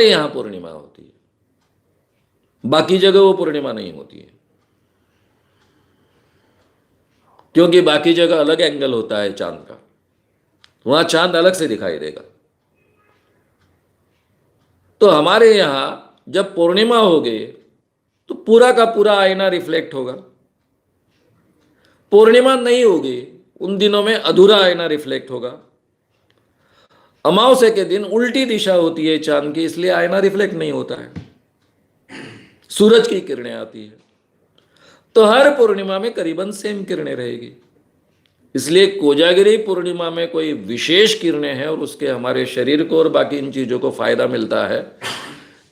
यहां पूर्णिमा होती है, बाकी जगह वो पूर्णिमा नहीं होती है, क्योंकि बाकी जगह अलग एंगल होता है चांद का, वहां चांद अलग से दिखाई देगा। तो हमारे यहां जब पूर्णिमा होगी तो पूरा का पूरा आईना रिफ्लेक्ट होगा। पूर्णिमा नहीं होगी उन दिनों में अधूरा आईना रिफ्लेक्ट होगा। अमावस्या के दिन उल्टी दिशा होती है चांद की, इसलिए आईना रिफ्लेक्ट नहीं होता है, सूरज की किरणें आती है। तो हर पूर्णिमा में करीबन सेम किरणें रहेगी। इसलिए कोजागिरी पूर्णिमा में कोई विशेष किरणें हैं और उसके हमारे शरीर को और बाकी इन चीजों को फायदा मिलता है,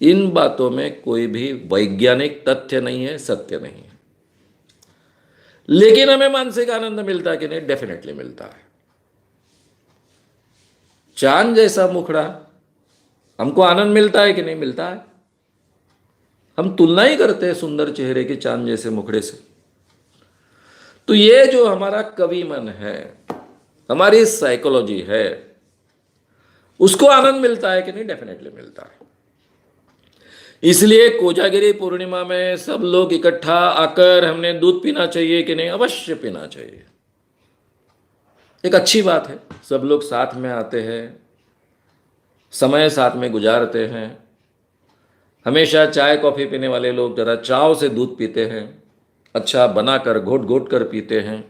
इन बातों में कोई भी वैज्ञानिक तथ्य नहीं है, सत्य नहीं है। लेकिन हमें मानसिक आनंद मिलता है कि नहीं? डेफिनेटली मिलता है। चांद जैसा मुखड़ा, हमको आनंद मिलता है कि नहीं मिलता है? हम तुलना ही करते हैं सुंदर चेहरे के चांद जैसे मुखड़े से। तो ये जो हमारा कवि मन है, हमारी साइकोलॉजी है, उसको आनंद मिलता है कि नहीं? डेफिनेटली मिलता है। इसलिए कोजागिरी पूर्णिमा में सब लोग इकट्ठा आकर हमने दूध पीना चाहिए कि नहीं? अवश्य पीना चाहिए। एक अच्छी बात है, सब लोग साथ में आते हैं, समय साथ में गुजारते हैं। हमेशा चाय कॉफी पीने वाले लोग जरा चाव से दूध पीते हैं, अच्छा बनाकर घोट घोट कर पीते हैं।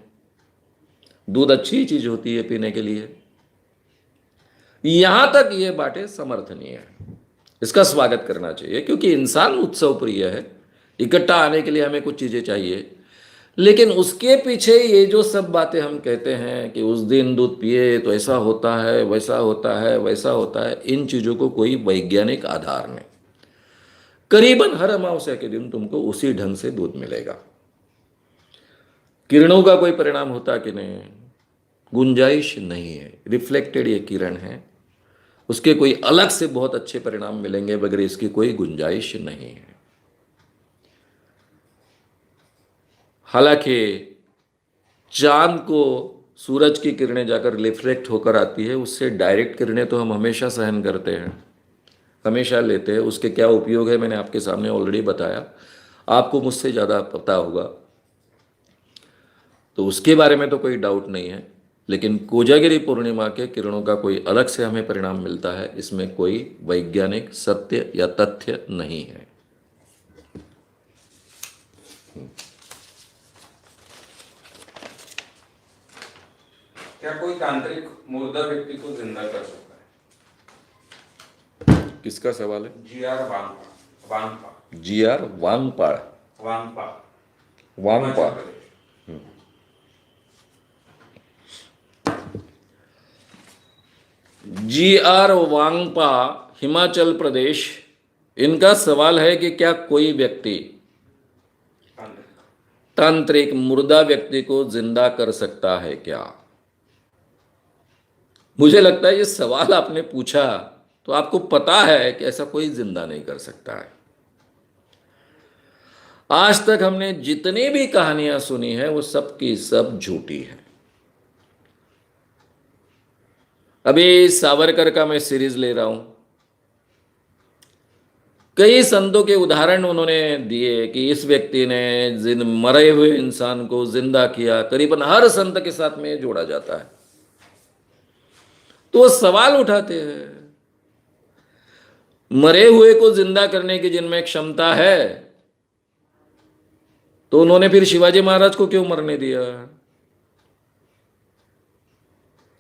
दूध अच्छी चीज होती है पीने के लिए। यहां तक ये बातें समर्थनीय है, इसका स्वागत करना चाहिए, क्योंकि इंसान उत्सव प्रिय है। इकट्ठा आने के लिए हमें कुछ चीजें चाहिए, लेकिन उसके पीछे ये जो सब बातें हम कहते हैं कि उस दिन दूध पिए तो ऐसा होता है, वैसा होता है, वैसा होता है, इन चीजों को कोई वैज्ञानिक आधार नहीं। करीबन हर अमावस्या के दिन तुमको उसी ढंग से दूध मिलेगा। किरणों का कोई परिणाम होता कि नहीं? गुंजाइश नहीं है। रिफ्लेक्टेड ये किरण है, उसके कोई अलग से बहुत अच्छे परिणाम मिलेंगे बगैर इसकी कोई गुंजाइश नहीं है। हालांकि चांद को सूरज की किरणें जाकर रिफ्लेक्ट होकर आती है, उससे डायरेक्ट किरणें तो हम हमेशा सहन करते हैं, हमेशा लेते हैं। उसके क्या उपयोग है मैंने आपके सामने ऑलरेडी बताया, आपको मुझसे ज़्यादा पता होगा, तो उसके बारे में तो कोई डाउट नहीं है। लेकिन कोजागिरी पूर्णिमा के किरणों का कोई अलग से हमें परिणाम मिलता है, इसमें कोई वैज्ञानिक सत्य या तथ्य नहीं है। क्या कोई तांत्रिक मुर्दा व्यक्ति को जिंदा कर सकता है? किसका सवाल है? G.R.. वांगपा। वांगपा। G.R.. वांगपाड़। वांगपा। वांगपा। G.R.. वांगपा, Himachal Pradesh. इनका सवाल है कि क्या कोई व्यक्ति तांत्रिक मुर्दा व्यक्ति को जिंदा कर सकता है क्या? मुझे लगता है ये सवाल आपने पूछा तो आपको पता है कि ऐसा कोई जिंदा नहीं कर सकता है। आज तक हमने जितनी भी कहानियां सुनी है वो सब की सब झूठी है। अभी सावरकर का मैं सीरीज ले रहा हूं, कई संतों के उदाहरण उन्होंने दिए कि इस व्यक्ति ने मरे हुए इंसान को जिंदा किया। करीबन हर संत के साथ में जोड़ा जाता है। तो वो सवाल उठाते हैं, मरे हुए को जिंदा करने की जिनमें क्षमता है, तो उन्होंने फिर शिवाजी महाराज को क्यों मरने दिया?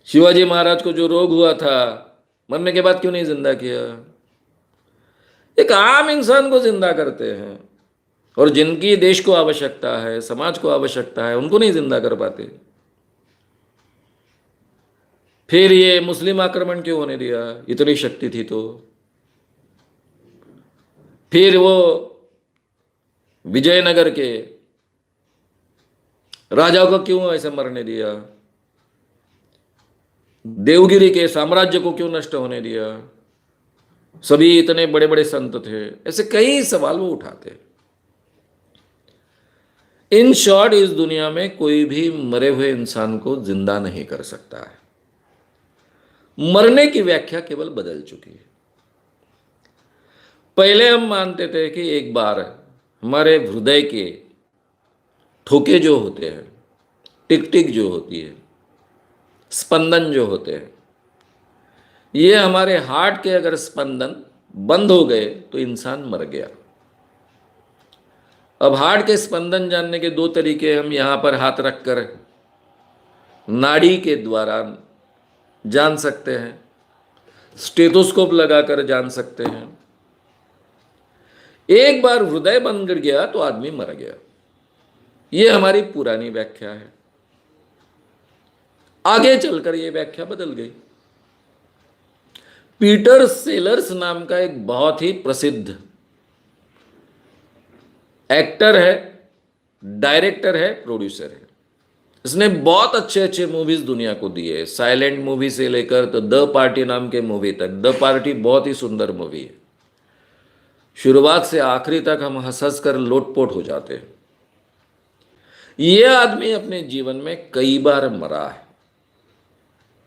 शिवाजी महाराज को जो रोग हुआ था, मरने के बाद क्यों नहीं जिंदा किया? एक आम इंसान को जिंदा करते हैं, और जिनकी देश को आवश्यकता है, समाज को आवश्यकता है, उनको नहीं जिंदा कर पाते। फिर ये मुस्लिम आक्रमण क्यों होने दिया? इतनी शक्ति थी तो। फिर वो विजयनगर के राजाओं को क्यों ऐसे मरने दिया? देवगिरी के साम्राज्य को क्यों नष्ट होने दिया? सभी इतने बड़े बड़े संत थे। ऐसे कई सवाल वो उठाते। इन शॉर्ट, इस दुनिया में कोई भी मरे हुए इंसान को जिंदा नहीं कर सकता है। मरने की व्याख्या केवल बदल चुकी है। पहले हम मानते थे कि एक बार हमारे हृदय के ठोके जो होते हैं, टिक टिक जो होती है, स्पंदन जो होते हैं, ये हमारे हार्ट के अगर स्पंदन बंद हो गए तो इंसान मर गया। अब हार्ट के स्पंदन जानने के दो तरीके हम यहां पर हाथ रखकर नाड़ी के द्वारा जान सकते हैं, स्टेथोस्कोप लगाकर जान सकते हैं। एक बार हृदय बंद गिर गया तो आदमी मर गया। यह हमारी पुरानी व्याख्या है। आगे चलकर यह व्याख्या बदल गई। पीटर सेलर्स नाम का एक बहुत ही प्रसिद्ध एक्टर है, डायरेक्टर है, प्रोड्यूसर है। इसने बहुत अच्छे अच्छे मूवीज दुनिया को दिए, साइलेंट मूवी से लेकर तो द पार्टी नाम के मूवी तक। द पार्टी बहुत ही सुंदर मूवी है, शुरुआत से आखिरी तक हम हंस हंस कर लोटपोट हो जाते हैं। यह आदमी अपने जीवन में कई बार मरा है,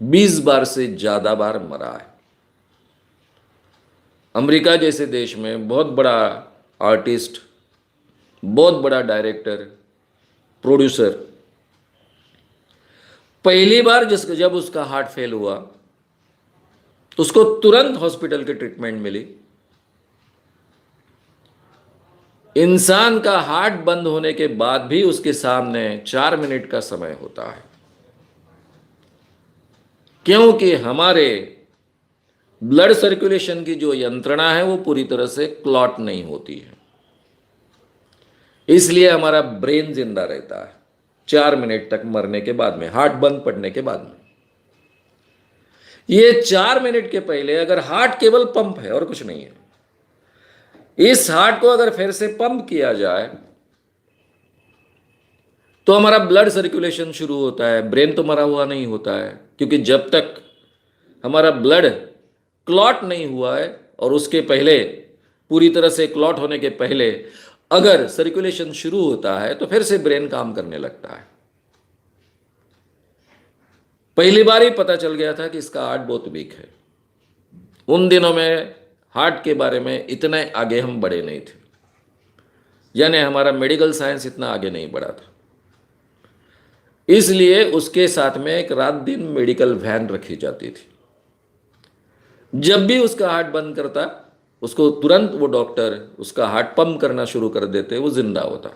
20 बार से ज्यादा बार मरा है। अमेरिका जैसे देश में बहुत बड़ा आर्टिस्ट, बहुत बड़ा डायरेक्टर, प्रोड्यूसर, पहली बार जब उसका हार्ट फेल हुआ तो उसको तुरंत हॉस्पिटल की ट्रीटमेंट मिली। इंसान का हार्ट बंद होने के बाद भी उसके सामने 4 मिनट का समय होता है, क्योंकि हमारे ब्लड सर्कुलेशन की जो यंत्रणा है वो पूरी तरह से क्लॉट नहीं होती है। इसलिए हमारा ब्रेन जिंदा रहता है 4 मिनट तक मरने के बाद में, हार्ट बंद पड़ने के बाद में। ये 4 मिनट के पहले अगर हार्ट केवल पंप है और कुछ नहीं है, इस हार्ट को अगर फिर से पंप किया जाए तो हमारा ब्लड सर्कुलेशन शुरू होता है। ब्रेन तो मरा हुआ नहीं होता है, क्योंकि जब तक हमारा ब्लड क्लॉट नहीं हुआ है और उसके पहले, पूरी तरह से क्लॉट होने के पहले अगर सर्कुलेशन शुरू होता है तो फिर से ब्रेन काम करने लगता है। पहली बार ही पता चल गया था कि इसका हार्ट बहुत वीक है। उन दिनों में हार्ट के बारे में इतने आगे हम बढ़े नहीं थे, यानी हमारा मेडिकल साइंस इतना आगे नहीं बढ़ा था। इसलिए उसके साथ में एक रात दिन मेडिकल वैन रखी जाती थी। जब भी उसका हार्ट बंद करता, उसको तुरंत वो डॉक्टर उसका हार्ट पंप करना शुरू कर देते, वो जिंदा होता।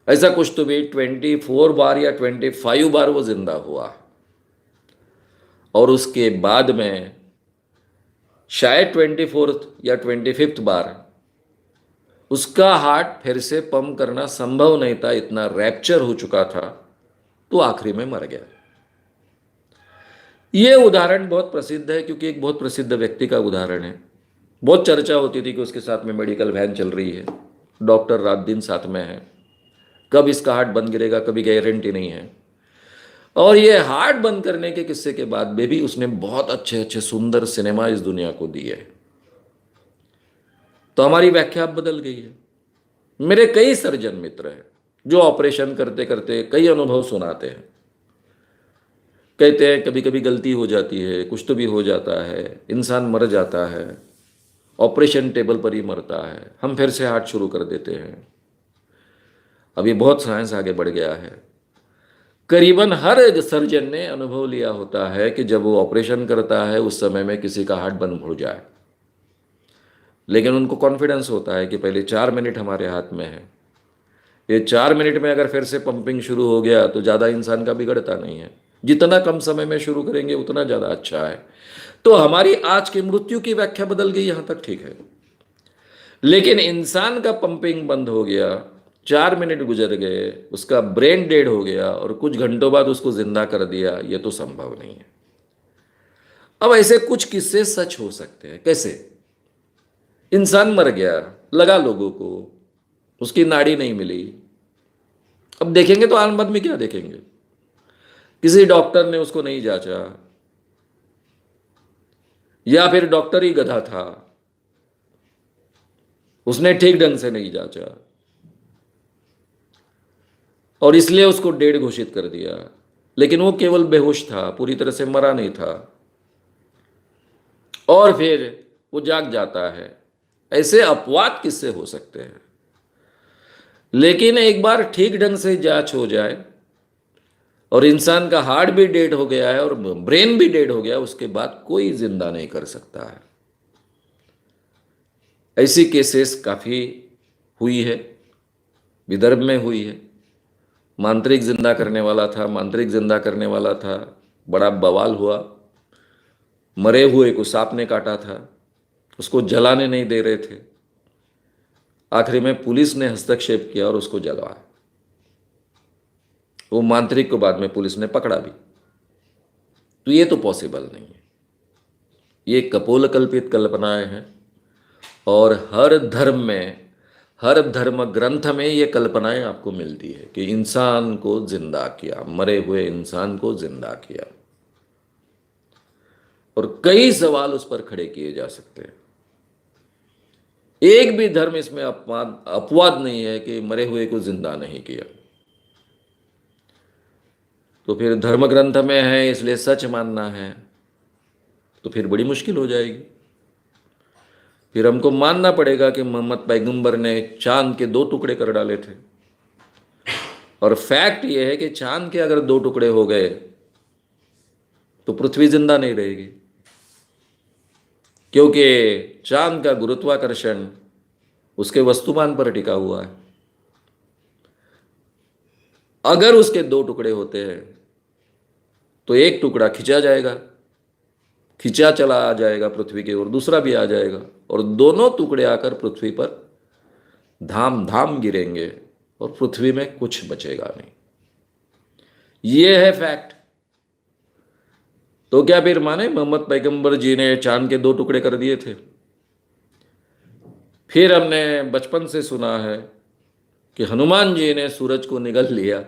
ऐसा कुछ तो भी 24 बार या 25 बार वो जिंदा हुआ। और उसके बाद में शायद 24th या 25th बार उसका हार्ट फिर से पंप करना संभव नहीं था, इतना रैप्चर हो चुका था, तो आखिरी में मर गया। यह उदाहरण बहुत प्रसिद्ध है, क्योंकि एक बहुत प्रसिद्ध व्यक्ति का उदाहरण है। बहुत चर्चा होती थी कि उसके साथ में मेडिकल वैन चल रही है, डॉक्टर रात दिन साथ में है, कब इसका हार्ट बंद गिरेगा कभी गारंटी नहीं है। और ये हार्ट बंद करने के किस्से के बाद में भी उसने बहुत अच्छे अच्छे सुंदर सिनेमा इस दुनिया को दिए। तो हमारी व्याख्या अब बदल गई है। मेरे कई सर्जन मित्र हैं जो ऑपरेशन करते करते कई अनुभव सुनाते हैं, कहते हैं कभी कभी गलती हो जाती है, कुछ तो भी हो जाता है, इंसान मर जाता है, ऑपरेशन टेबल पर ही मरता है, हम फिर से हार्ट शुरू कर देते हैं। अभी बहुत साइंस आगे बढ़ गया है। करीबन हर सर्जन ने अनुभव लिया होता है कि जब वो ऑपरेशन करता है उस समय में किसी का हार्ट बंद हो जाए, लेकिन उनको कॉन्फिडेंस होता है कि पहले 4 मिनट हमारे हाथ में है, ये 4 मिनट में अगर फिर से पंपिंग शुरू हो गया तो ज़्यादा इंसान का बिगड़ता नहीं है। जितना कम समय में शुरू करेंगे उतना ज़्यादा अच्छा है। तो हमारी आज की मृत्यु की व्याख्या बदल गई, यहाँ तक ठीक है। लेकिन इंसान का पंपिंग बंद हो गया, 4 मिनट गुजर गए, उसका ब्रेन डेड हो गया और कुछ घंटों बाद उसको जिंदा कर दिया, ये तो संभव नहीं है। अब ऐसे कुछ किस्से सच हो सकते हैं। कैसे? इंसान मर गया, लगा लोगों को, उसकी नाड़ी नहीं मिली। अब देखेंगे तो आम आदमी क्या देखेंगे? किसी डॉक्टर ने उसको नहीं जांचा, या फिर डॉक्टर ही गधा था, उसने ठीक ढंग से नहीं जांचा और इसलिए उसको डेड घोषित कर दिया। लेकिन वो केवल बेहोश था, पूरी तरह से मरा नहीं था, और फिर वो जाग जाता है। ऐसे अपवाद किससे हो सकते हैं? लेकिन एक बार ठीक ढंग से जांच हो जाए और इंसान का हार्ट भी डेड हो गया है और ब्रेन भी डेड हो गया, उसके बाद कोई जिंदा नहीं कर सकता है। ऐसी केसेस काफी हुई है, विदर्भ में हुई है। मांत्रिक जिंदा करने वाला था, मांत्रिक जिंदा करने वाला था, बड़ा बवाल हुआ। मरे हुए को सांप ने काटा था, उसको जलाने नहीं दे रहे थे। आखिरी में पुलिस ने हस्तक्षेप किया और उसको जलवाया। वो मांत्रिक को बाद में पुलिस ने पकड़ा भी। तो ये तो पॉसिबल नहीं है, ये कपोल कल्पित कल्पनाएं हैं। और हर धर्म में, हर धर्म ग्रंथ में ये कल्पनाएं आपको मिलती है कि इंसान को जिंदा किया, मरे हुए इंसान को जिंदा किया। और कई सवाल उस पर खड़े किए जा सकते हैं। एक भी धर्म इसमें अपवाद नहीं है कि मरे हुए को जिंदा नहीं किया। तो फिर धर्म ग्रंथ में है इसलिए सच मानना है, तो फिर बड़ी मुश्किल हो जाएगी। फिर हमको मानना पड़ेगा कि मोहम्मद पैगंबर ने चांद के 2 टुकड़े कर डाले थे। और फैक्ट यह है कि चांद के अगर 2 टुकड़े हो गए तो पृथ्वी जिंदा नहीं रहेगी, क्योंकि चांद का गुरुत्वाकर्षण उसके वस्तुमान पर टिका हुआ है। अगर उसके 2 टुकड़े होते हैं तो एक टुकड़ा खिंचा जाएगा, खिंचा चला आ जाएगा पृथ्वी की ओर, दूसरा भी आ जाएगा और दोनों टुकड़े आकर पृथ्वी पर धाम धाम गिरेंगे और पृथ्वी में कुछ बचेगा नहीं। यह है फैक्ट। तो क्या फिर माने मोहम्मद पैगंबर जी ने चांद के 2 टुकड़े कर दिए थे? फिर हमने बचपन से सुना है कि हनुमान जी ने सूरज को निगल लिया।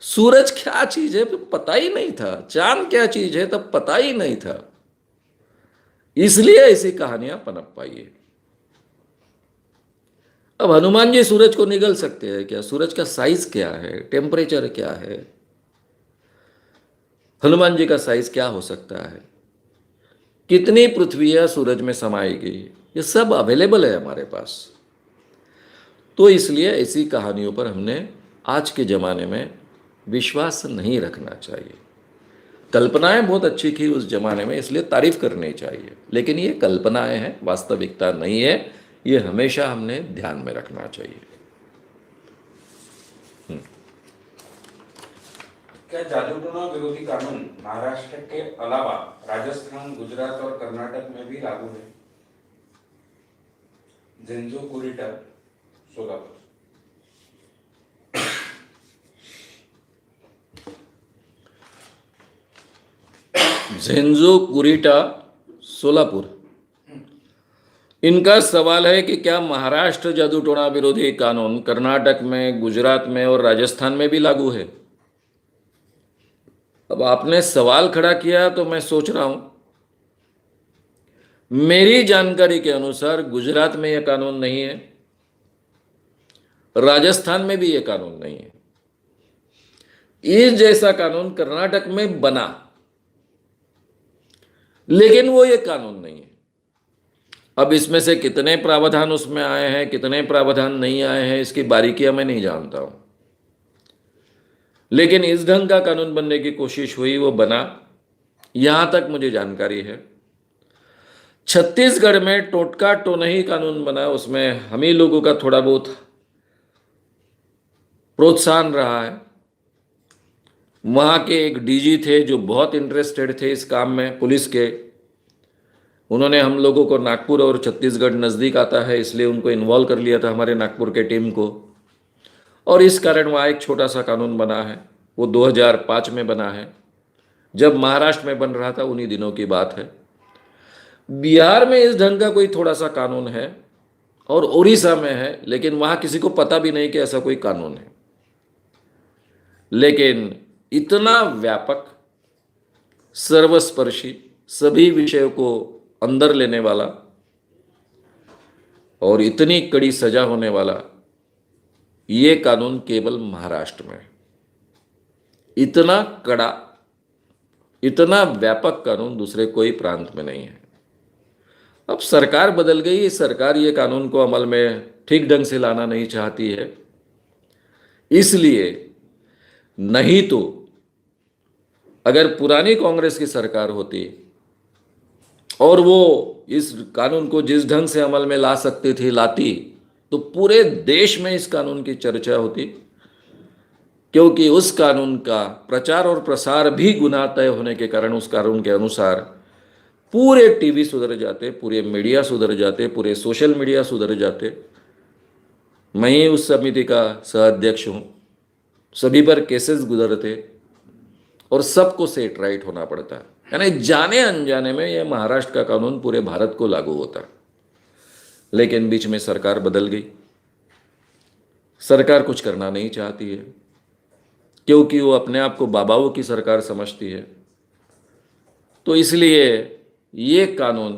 सूरज क्या चीज है पता ही नहीं था, चांद क्या चीज है तब पता ही नहीं था, इसलिए ऐसी कहानियां पनप पाई है। अब हनुमान जी सूरज को निगल सकते हैं क्या? सूरज का साइज क्या है, टेम्परेचर क्या है, हनुमान जी का साइज क्या हो सकता है, कितनी पृथ्वी सूरज में समाएगी, ये सब अवेलेबल है हमारे पास। तो इसलिए ऐसी कहानियों पर हमने आज के जमाने में विश्वास नहीं रखना चाहिए। कल्पनाएं बहुत अच्छी थी उस जमाने में, इसलिए तारीफ करनी चाहिए, लेकिन ये कल्पनाएं हैं, वास्तविकता नहीं है। ये हमेशा हमने ध्यान में रखना चाहिए। क्या जादू टोना विरोधी कानून महाराष्ट्र के अलावा राजस्थान, गुजरात और कर्नाटक में भी लागू है? जेंजो कुरिटा, सोलापुर। झेंजो कुरिटा, सोलापुर। इनका सवाल है कि क्या महाराष्ट्र जादू टोना विरोधी कानून कर्नाटक में, गुजरात में और राजस्थान में भी लागू है? अब आपने सवाल खड़ा किया तो मैं सोच रहा हूं, मेरी जानकारी के अनुसार गुजरात में यह कानून नहीं है, राजस्थान में भी यह कानून नहीं है। इस जैसा कानून कर्नाटक में बना, लेकिन वो ये कानून नहीं है। अब इसमें से कितने प्रावधान उसमें आए हैं, कितने प्रावधान नहीं आए हैं, इसकी बारीकियां मैं नहीं जानता हूं, लेकिन इस ढंग का कानून बनने की कोशिश हुई, वो बना, यहां तक मुझे जानकारी है। छत्तीसगढ़ में टोटका टोनही कानून बना, उसमें हम ही लोगों का थोड़ा बहुत प्रोत्साहन रहा है। वहां के एक डीजी थे जो बहुत इंटरेस्टेड थे इस काम में, पुलिस के। उन्होंने हम लोगों को, नागपुर और छत्तीसगढ़ नज़दीक आता है इसलिए उनको इन्वॉल्व कर लिया था हमारे नागपुर के टीम को, और इस कारण वहाँ एक छोटा सा कानून बना है। वो 2005 में बना है, जब महाराष्ट्र में बन रहा था उन्हीं दिनों की बात है। बिहार में इस ढंग का कोई थोड़ा सा कानून है और उड़ीसा में है, लेकिन वहाँ किसी को पता भी नहीं कि ऐसा कोई कानून है। लेकिन इतना व्यापक, सर्वस्पर्शी, सभी विषयों को अंदर लेने वाला और इतनी कड़ी सजा होने वाला ये कानून केवल महाराष्ट्र में। इतना कड़ा, इतना व्यापक कानून दूसरे कोई प्रांत में नहीं है। अब सरकार बदल गई, सरकार ये कानून को अमल में ठीक ढंग से लाना नहीं चाहती है, इसलिए नहीं तो अगर पुरानी कांग्रेस की सरकार होती और वो इस कानून को जिस ढंग से अमल में ला सकती थी लाती, तो पूरे देश में इस कानून की चर्चा होती, क्योंकि उस कानून का प्रचार और प्रसार भी गुनाह तय होने के कारण उस कानून के अनुसार पूरे टीवी सुधर जाते, पूरे मीडिया सुधर जाते, पूरे सोशल मीडिया सुधर जाते। मैं ही उस समिति का सह-अध्यक्ष हूँ, सभी पर केसेस गुजरते और सबको सेट राइट होना पड़ता है, यानी जाने अनजाने में ये महाराष्ट्र का कानून पूरे भारत को लागू होता है। लेकिन बीच में सरकार बदल गई, सरकार कुछ करना नहीं चाहती है, क्योंकि वो अपने आप को बाबाओं की सरकार समझती है। तो इसलिए ये कानून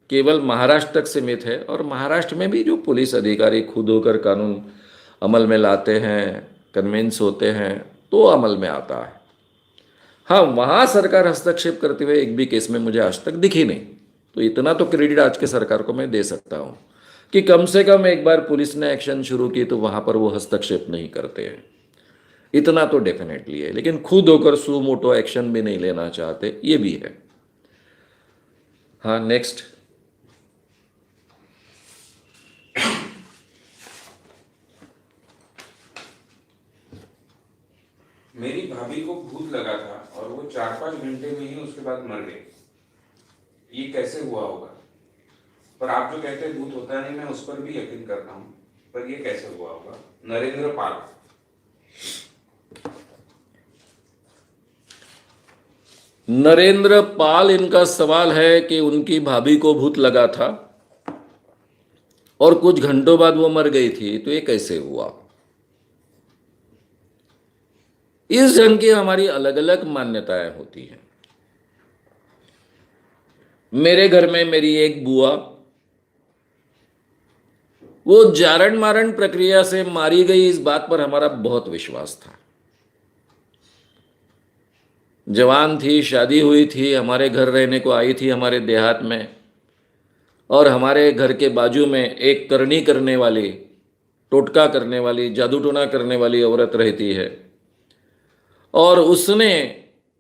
केवल महाराष्ट्र तक सीमित है, और महाराष्ट्र में भी जो पुलिस अधिकारी खुद होकर कानून अमल में लाते हैं, कन्विंस होते हैं, तो अमल में आता है। हाँ, वहाँ सरकार हस्तक्षेप करते हुए एक भी केस में मुझे आज तक दिखी नहीं। तो इतना तो क्रेडिट आज के सरकार को मैं दे सकता हूँ कि कम से कम एक बार पुलिस ने एक्शन शुरू की तो वहाँ पर वो हस्तक्षेप नहीं करते हैं, इतना तो डेफिनेटली है। लेकिन खुद होकर सू मोटो एक्शन भी नहीं लेना चाहते, ये भी है। हाँ, नेक्स्ट। मेरी भाभी को भूत लगा था और वो 4-5 घंटे में ही उसके बाद मर गई। ये कैसे हुआ होगा? पर आप जो कहते हैं भूत होता नहीं, मैं उस पर भी यकीन करता हूँ, पर ये कैसे हुआ होगा? नरेंद्र पाल। नरेंद्र पाल, इनका सवाल है कि उनकी भाभी को भूत लगा था और कुछ घंटों बाद वो मर गई थी, तो ये कैसे हुआ? इस ढंग की हमारी अलग अलग मान्यताएं होती हैं। मेरे घर में मेरी एक बुआ, वो जारण मारण प्रक्रिया से मारी गई, इस बात पर हमारा बहुत विश्वास था। जवान थी, शादी हुई थी, हमारे घर रहने को आई थी हमारे देहात में, और हमारे घर के बाजू में एक करनी करने वाली, टोटका करने वाली, जादू टोना करने वाली औरत रहती है, और उसने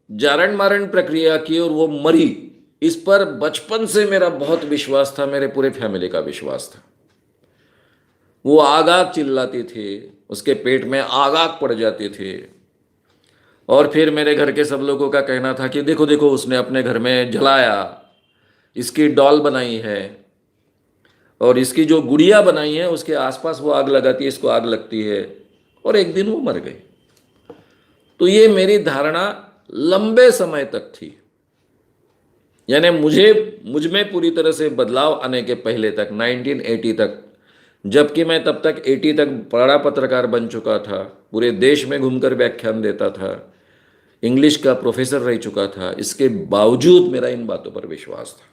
जारण मारण प्रक्रिया की और वो मरी। इस पर बचपन से मेरा बहुत विश्वास था, मेरे पूरे फैमिली का विश्वास था। वो आग आग चिल्लाती थी, उसके पेट में आग आग पड़ जाती थी, और फिर मेरे घर के सब लोगों का कहना था कि देखो देखो उसने अपने घर में जलाया, इसकी डॉल बनाई है, और इसकी जो गुड़िया बनाई है उसके आसपास वो आग लगाती है, इसको आग लगती है, और एक दिन वो मर गई। तो ये मेरी धारणा लंबे समय तक थी, यानी मुझ में पूरी तरह से बदलाव आने के पहले तक, 1980 तक, जबकि मैं तब तक 80 तक बड़ा पत्रकार बन चुका था, पूरे देश में घूमकर व्याख्यान देता था, इंग्लिश का प्रोफेसर रह चुका था, इसके बावजूद मेरा इन बातों पर विश्वास था।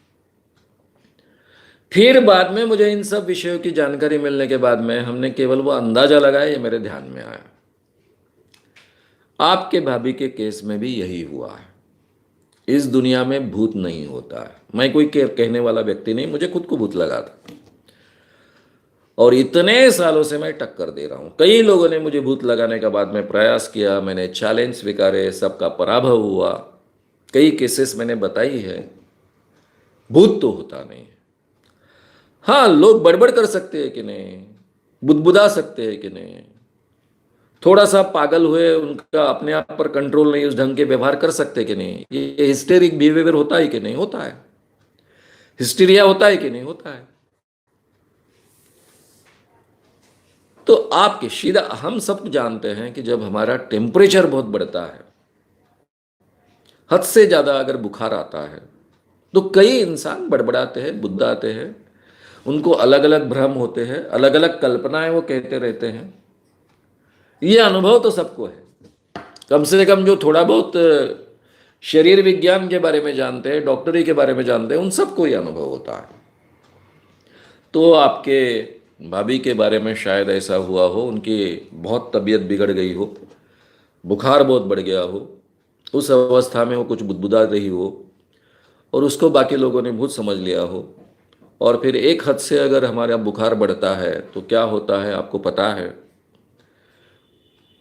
फिर बाद में मुझे इन सब विषयों की जानकारी मिलने के बाद में हमने केवल वो अंदाजा लगाया, ये मेरे ध्यान में आया। आपके भाभी के केस में भी यही हुआ है। इस दुनिया में भूत नहीं होता है। मैं कोई कहने वाला व्यक्ति नहीं, मुझे खुद को भूत लगा था, और इतने सालों से मैं टक्कर दे रहा हूं। कई लोगों ने मुझे भूत लगाने का बाद में प्रयास किया, मैंने चैलेंज स्वीकारे, सबका पराभव हुआ, कई केसेस मैंने बताई है। भूत तो होता नहीं है। हाँ, लोग बड़बड़ कर सकते हैं कि नहीं, बुदबुदा सकते हैं कि नहीं, थोड़ा सा पागल हुए, उनका अपने आप पर कंट्रोल नहीं, उस ढंग के व्यवहार कर सकते कि नहीं, ये हिस्टेरिक बिहेवियर होता है कि नहीं होता है, हिस्टीरिया होता है कि नहीं होता है। तो आपके सीधा हम सब जानते हैं कि जब हमारा टेम्परेचर बहुत बढ़ता है, हद से ज्यादा अगर बुखार आता है, तो कई इंसान बड़बड़ाते हैं, बुदबुदाते हैं, उनको अलग अलग भ्रम होते हैं, अलग अलग कल्पनाएं वो कहते रहते हैं। ये अनुभव तो सबको है, कम से कम जो थोड़ा बहुत शरीर विज्ञान के बारे में जानते हैं, डॉक्टरी के बारे में जानते हैं, उन सबको ये अनुभव होता है। तो आपके भाभी के बारे में शायद ऐसा हुआ हो, उनकी बहुत तबीयत बिगड़ गई हो, बुखार बहुत बढ़ गया हो, उस अवस्था में वो कुछ बुदबुदा रही हो, और उसको बाकी लोगों ने भूत समझ लिया हो, और फिर एक हद से अगर हमारा बुखार बढ़ता है तो क्या होता है आपको पता है।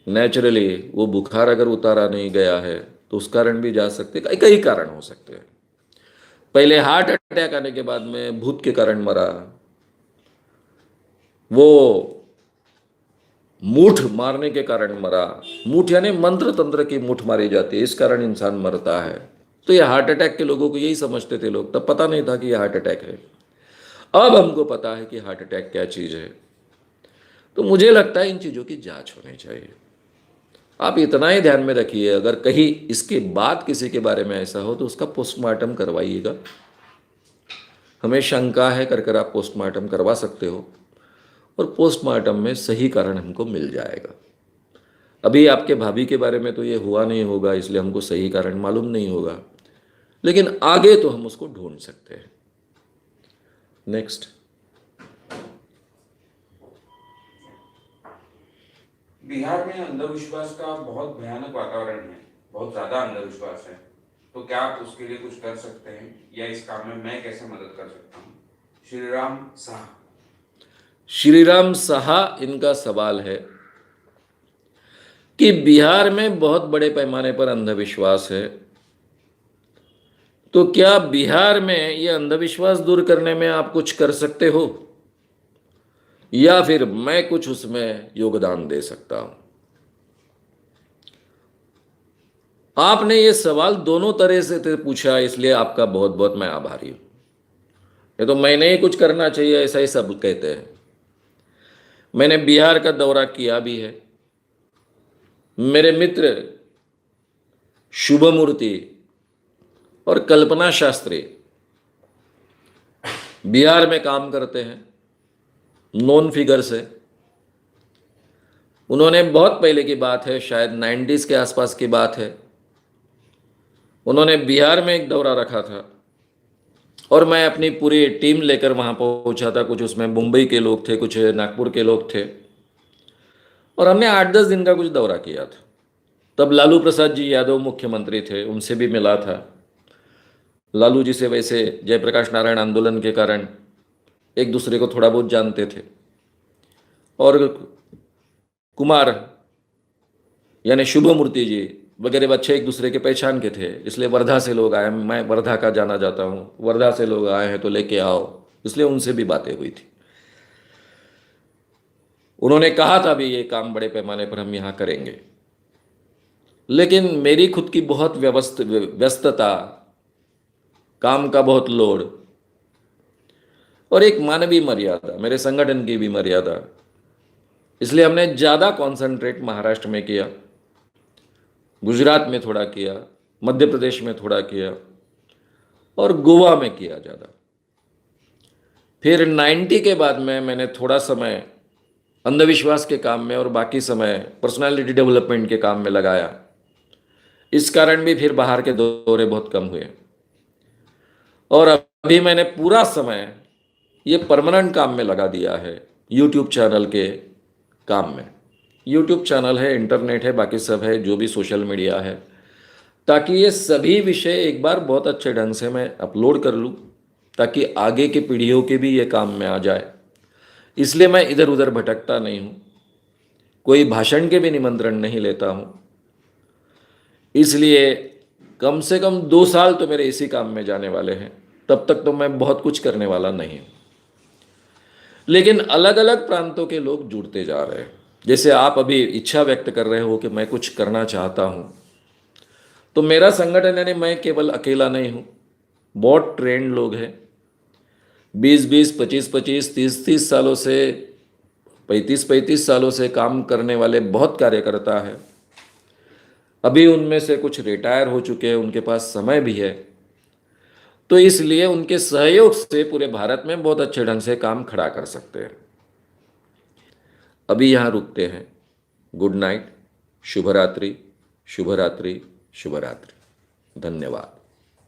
नेचुरली वो बुखार अगर उतारा नहीं गया है तो उस कारण भी जा सकते, कई कई कारण हो सकते हैं। पहले हार्ट अटैक आने के बाद में भूत के कारण मरा, वो मूठ मारने के कारण मरा। मूठ यानी मंत्र तंत्र की मूठ मारी जाती है, इस कारण इंसान मरता है। तो ये हार्ट अटैक के लोगों को यही समझते थे लोग, तब पता नहीं था कि ये हार्ट अटैक है। अब हमको पता है कि हार्ट अटैक क्या चीज है। तो मुझे लगता है इन चीजों की जांच होनी चाहिए। आप इतना ही ध्यान में रखिए, अगर कहीं इसके बाद किसी के बारे में ऐसा हो तो उसका पोस्टमार्टम करवाइएगा। हमें शंका है कर आप पोस्टमार्टम करवा सकते हो, और पोस्टमार्टम में सही कारण हमको मिल जाएगा। अभी आपके भाभी के बारे में तो ये हुआ नहीं होगा, इसलिए हमको सही कारण मालूम नहीं होगा, लेकिन आगे तो हम उसको ढूंढ सकते हैं। नेक्स्ट। बिहार में अंधविश्वास का बहुत भयानक वातावरण है, बहुत ज्यादा अंधविश्वास है, तो क्या आप उसके लिए कुछ कर सकते हैं, या इस काम में मैं कैसे मदद कर सकता हूँ? श्रीराम शाह। श्रीराम साहा इनका सवाल है कि बिहार में बहुत बड़े पैमाने पर अंधविश्वास है, तो क्या बिहार में ये अंधविश्वास दूर करने में आप कुछ कर सकते हो, या फिर मैं कुछ उसमें योगदान दे सकता हूं? आपने ये सवाल दोनों तरह से पूछा, इसलिए आपका बहुत बहुत मैं आभारी हूं। ये तो मैंने ही कुछ करना चाहिए ऐसा ही सब कहते हैं। मैंने बिहार का दौरा किया भी है। मेरे मित्र शुभमूर्ति और कल्पना शास्त्री बिहार में काम करते हैं, नॉन फिगर से। उन्होंने बहुत पहले की बात है, शायद 90s के आसपास की बात है, उन्होंने बिहार में एक दौरा रखा था और मैं अपनी पूरी टीम लेकर वहाँ पहुँचा था। कुछ उसमें मुंबई के लोग थे, कुछ नागपुर के लोग थे, और हमने 8-10 दिन का कुछ दौरा किया था। तब लालू प्रसाद जी यादव मुख्यमंत्री थे, उनसे भी मिला था। लालू जी से वैसे जयप्रकाश नारायण आंदोलन के कारण एक दूसरे को थोड़ा बहुत जानते थे, और कुमार यानी शुभमूर्ति जी वगैरह बच्चे एक दूसरे के पहचान के थे, इसलिए वर्धा से लोग आए। मैं वर्धा का जाना जाता हूँ, वर्धा से लोग आए हैं तो लेके आओ, इसलिए उनसे भी बातें हुई थी। उन्होंने कहा था भी ये काम बड़े पैमाने पर हम यहाँ करेंगे, लेकिन मेरी खुद की बहुत व्यस्तता, काम का बहुत लोड, और एक मानवीय मर्यादा, मेरे संगठन की भी मर्यादा, इसलिए हमने ज़्यादा कॉन्सेंट्रेट महाराष्ट्र में किया, गुजरात में थोड़ा किया, मध्य प्रदेश में थोड़ा किया, और गोवा में किया ज़्यादा। फिर 90 के बाद में मैंने थोड़ा समय अंधविश्वास के काम में और बाकी समय पर्सनालिटी डेवलपमेंट के काम में लगाया। इस कारण भी फिर बाहर के दौरे बहुत कम हुए, और अभी मैंने पूरा समय ये परमानेंट काम में लगा दिया है, यूट्यूब चैनल के काम में। यूट्यूब चैनल है, इंटरनेट है, बाकी सब है, जो भी सोशल मीडिया है, ताकि ये सभी विषय एक बार बहुत अच्छे ढंग से मैं अपलोड कर लूँ, ताकि आगे की पीढ़ियों के भी ये काम में आ जाए। इसलिए मैं इधर उधर भटकता नहीं हूँ, कोई भाषण के भी निमंत्रण नहीं लेता हूँ। इसलिए कम से कम 2 साल तो मेरे इसी काम में जाने वाले हैं, तब तक तो मैं बहुत कुछ करने वाला नहीं हूँ। लेकिन अलग अलग प्रांतों के लोग जुड़ते जा रहे हैं। जैसे आप अभी इच्छा व्यक्त कर रहे हो कि मैं कुछ करना चाहता हूँ, तो मेरा संगठन यानी मैं केवल अकेला नहीं हूँ, बहुत ट्रेंड लोग हैं, 20-20, 25-25, 30-30 सालों से, 35-35 सालों से काम करने वाले बहुत कार्यकर्ता हैं। अभी उनमें से कुछ रिटायर हो चुके हैं, उनके पास समय भी है, तो इसलिए उनके सहयोग से पूरे भारत में बहुत अच्छे ढंग से काम खड़ा कर सकते हैं। अभी यहाँ रुकते हैं। गुड नाइट, शुभ रात्रि, शुभ रात्रि, शुभ रात्रि। धन्यवाद।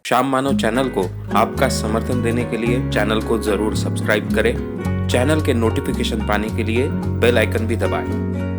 शाम मानव चैनल को आपका समर्थन देने के लिए चैनल को जरूर सब्सक्राइब करें। चैनल के नोटिफिकेशन पाने के लिए बेल आइकन भी दबाएं।